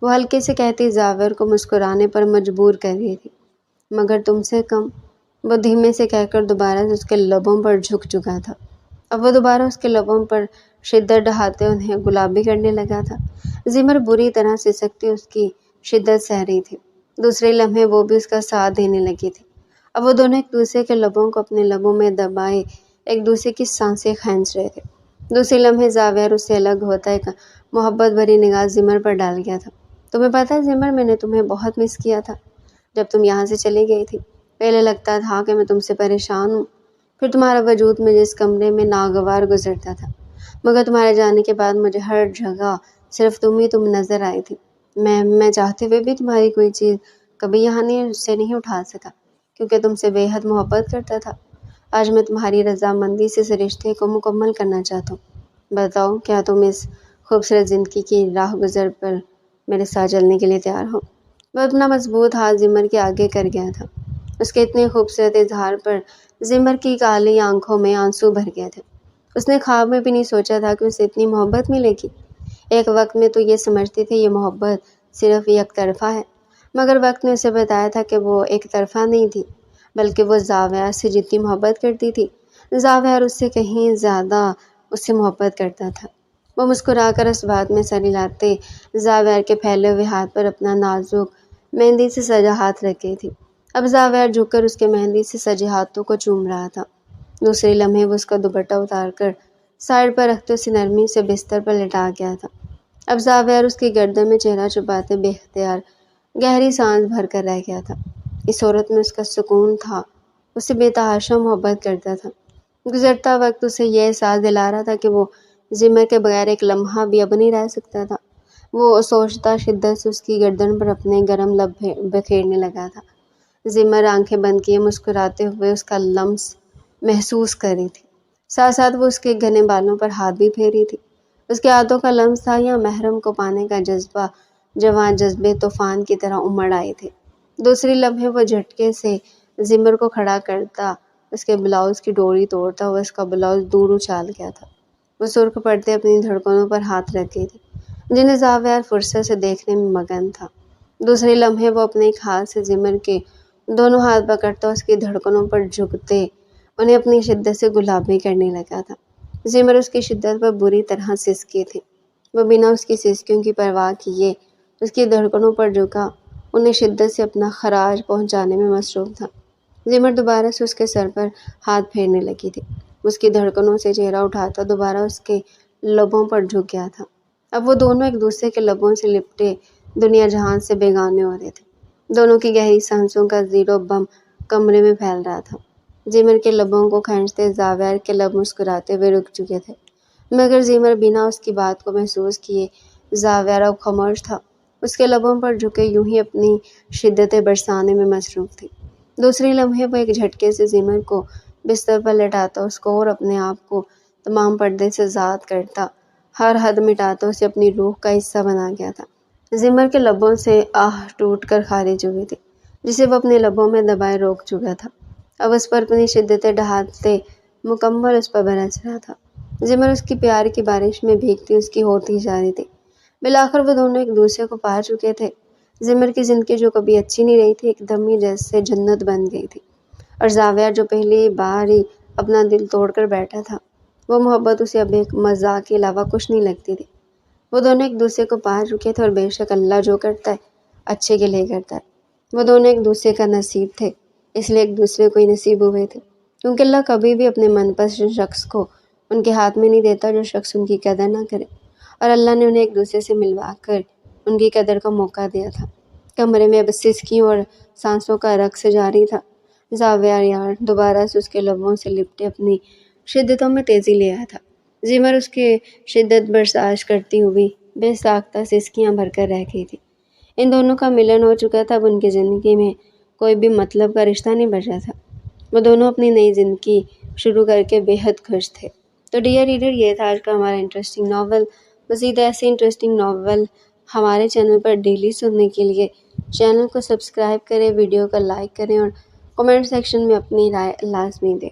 وہ ہلکے سے کہتی زاویہ کو مسکرانے پر مجبور کر رہی تھی۔ مگر تم سے کم۔ وہ دھیمے سے کہہ کر دوبارہ سے اس کے لبوں پر جھک چکا تھا۔ اب وہ دوبارہ اس کے لبوں پر شدت ڈھاتے انہیں گلابی کرنے لگا تھا۔ زمر بری طرح سے سکتی اس کی شدت سہ رہی تھی۔ دوسرے لمحے وہ بھی اس کا ساتھ دینے لگی تھی۔ اب وہ دونوں ایک دوسرے کے لبوں کو اپنے لبوں میں دبائے ایک دوسرے کی سانسیں کھینچ رہے تھے۔ دوسرے لمحے زاویہ اس سے الگ ہوتا ایک محبت بھری نگاہ زمر پر ڈال گیا تھا۔ تمہیں پتہ ہے زمر، میں نے تمہیں بہت مس کیا تھا جب تم یہاں سے چلی گئی تھی۔ پہلے لگتا تھا کہ میں تم سے پریشان ہوں، پھر تمہارا وجود مجھے اس کمرے میں ناگوار گزرتا تھا، مگر تمہارے جانے کے بعد مجھے ہر جگہ صرف تم نظر آئی تھی۔ میں چاہتے ہوئے بھی تمہاری کوئی چیز کبھی یہاں سے نہیں اٹھا سکا، کیونکہ تم سے بے حد محبت کرتا تھا۔ آج میں تمہاری رضامندی سے اس رشتے کو مکمل کرنا چاہتا ہوں۔ بتاؤ، کیا تم اس خوبصورت زندگی کی راہ گزر پر میرے ساتھ چلنے کے لیے تیار ہو؟ وہ اپنا مضبوط ہاتھ زمر کے آگے کر گیا تھا۔ اس کے اتنے خوبصورت اظہار پر زمر کی کالی آنکھوں میں آنسو بھر گئے تھے۔ اس نے خواب میں بھی نہیں سوچا تھا کہ اسے اتنی محبت ملے گی۔ ایک وقت میں تو یہ سمجھتی تھی یہ محبت صرف یک طرفہ ہے، مگر وقت نے اسے بتایا تھا کہ وہ ایک طرفہ نہیں تھی، بلکہ وہ زاویہ سے جتنی محبت کرتی تھی، زاویہ اس سے کہیں زیادہ اس سے محبت کرتا تھا۔ وہ مسکرا کر اس بات میں سر ہلاتے زاویہ کے پھیلے ہوئے ہاتھ پر اپنا نازک مہندی سے سجا ہاتھ رکھ گئی تھی۔ اب زاویہ جھک کر اس کے مہندی سے سجے ہاتھوں کو چوم رہا تھا۔ دوسرے لمحے وہ اس کا دوپٹہ اتار کر سائڈ پر رکھتے اسے نرمی سے بستر پر لٹا گیا تھا۔ اب زاویہ اس کی گردن میں چہرہ چھپاتے بے اختیار گہری سانس بھر کر رہ گیا تھا۔ اس عورت میں اس کا سکون تھا، اسے بے تحاشا محبت کرتا تھا۔ گزرتا وقت اسے یہ احساس دلا رہا تھا کہ وہ زمر کے بغیر ایک لمحہ بھی اب نہیں رہ سکتا تھا۔ وہ سوچتا شدت سے اس کی گردن پر اپنے گرم لب بکھیرنے لگا تھا۔ زمر آنکھیں بند کیے مسکراتے ہوئے اس کا لمس محسوس کر رہی تھی، ساتھ ساتھ وہ اس کے گھنے بالوں پر ہاتھ بھی پھیر رہی تھی۔ اس کے ہاتھوں کا لمس تھا یا محرم کو پانے کا جذبہ، جوان جذبے طوفان کی طرح امڑ آئے تھے۔ دوسری لمحے وہ جھٹکے سے زمر کو کھڑا کرتا، اس کے بلاؤز کی ڈوری توڑتا ہوا اس کا بلاؤز دور اچھال گیا تھا۔ وہ سرخ پڑتے اپنی دھڑکنوں پر ہاتھ رکھ گئی تھی، جنہیں زاویہ فرصت سے دیکھنے میں مگن تھا۔ دوسرے لمحے وہ اپنے ایک ہاتھ سے زمر کے دونوں ہاتھ پکڑتا اس کی دھڑکنوں پر جھکتے انہیں اپنی شدت سے گلابی کرنے لگا تھا۔ زمر اس کی شدت پر بری طرح سسکی تھی۔ وہ بنا اس کی سسکیوں کی پرواہ کیے اس کی دھڑکنوں پر جھکا، انہیں شدت سے اپنا خراج پہنچانے میں مصروف تھا۔ زمر دوبارہ سے اس کے سر پر ہاتھ پھیرنے لگی تھی۔ اس کی دھڑکنوں سے چہرہ اٹھاتا دوبارہ اس کے لبوں پر جھک گیا تھا۔ اب وہ دونوں ایک دوسرے کے لبوں سے لپٹے دنیا جہان سے بیگانے ہو رہے تھے۔ دونوں کی گہری سانسوں کا زیرو بم کمرے میں پھیل رہا تھا۔ زمر کے لبوں کو کھینچتے زاویہ کے لب مسکراتے ہوئے رک چکے تھے، مگر زمر بنا اس کی بات کو محسوس کیے زاویہ اب خاموش تھا، اس کے لبوں پر جھکے یوں ہی اپنی شدتیں برسانے میں مصروف تھی۔ دوسری لمحے وہ ایک جھٹکے سے زمر کو بستر پر لٹاتا اس کو اور اپنے آپ کو تمام پردے سے آزاد کرتا، ہر حد مٹاتا اسے اپنی روح کا حصہ بنا گیا تھا۔ زمر کے لبوں سے آہ ٹوٹ کر خارج ہوئی تھی، جسے وہ اپنے لبوں میں دبائے روک چکا تھا۔ اب اس پر اپنی شدتیں ڈھالتے مکمل اس پر برس رہا تھا۔ زمر اس کی پیار کی بارش میں بھیگتی اس کی ہوتی جا رہی تھی۔ بالآخر وہ دونوں ایک دوسرے کو پا چکے تھے۔ زمر کی زندگی جو کبھی اچھی نہیں رہی تھی ایک دم ہی جیسے جنت بن گئی تھی، اور زاویہ جو پہلی بار ہی اپنا دل توڑ کر بیٹھا تھا، وہ محبت اسے اب ایک مذاق کے علاوہ کچھ نہیں لگتی تھی۔ وہ دونوں ایک دوسرے کو پا چکے تھے، اور بے شک اللہ جو کرتا ہے اچھے کے لیے کرتا ہے۔ وہ دونوں ایک دوسرے کا نصیب تھے، اس لیے ایک دوسرے کو ہی نصیب ہوئے تھے، کیونکہ اللہ کبھی بھی اپنے من پسند شخص کو ان کے ہاتھ میں نہیں دیتا جو شخص ان کی قدر نہ کرے، اور اللہ نے انہیں ایک دوسرے سے ملوا کر ان کی قدر کا موقع دیا تھا۔ کمرے میں اب سسکیوں اور سانسوں کا رقص جاری تھا۔ زاویہ یار دوبارہ سے اس کے لبوں سے لپٹے اپنی شدتوں میں تیزی لے آیا تھا۔ زمر اس کے شدت برداشت کرتی ہوئی بے ساختہ سسکیاں بھر کر رہ گئی تھی۔ ان دونوں کا ملن ہو چکا تھا، اب ان کی زندگی میں کوئی بھی مطلب کا رشتہ نہیں بچا تھا۔ وہ دونوں اپنی نئی زندگی شروع کر کے بے حد خوش تھے۔ تو ڈیئر ریڈر، یہ تھا آج کا ہمارا انٹرسٹنگ ناول۔ مزید ایسے انٹرسٹنگ ناول ہمارے چینل پر ڈیلی سننے کے لیے چینل کو سبسکرائب کریں، ویڈیو کو لائک کریں اور کمنٹ سیکشن میں اپنی رائے لازمی دیں۔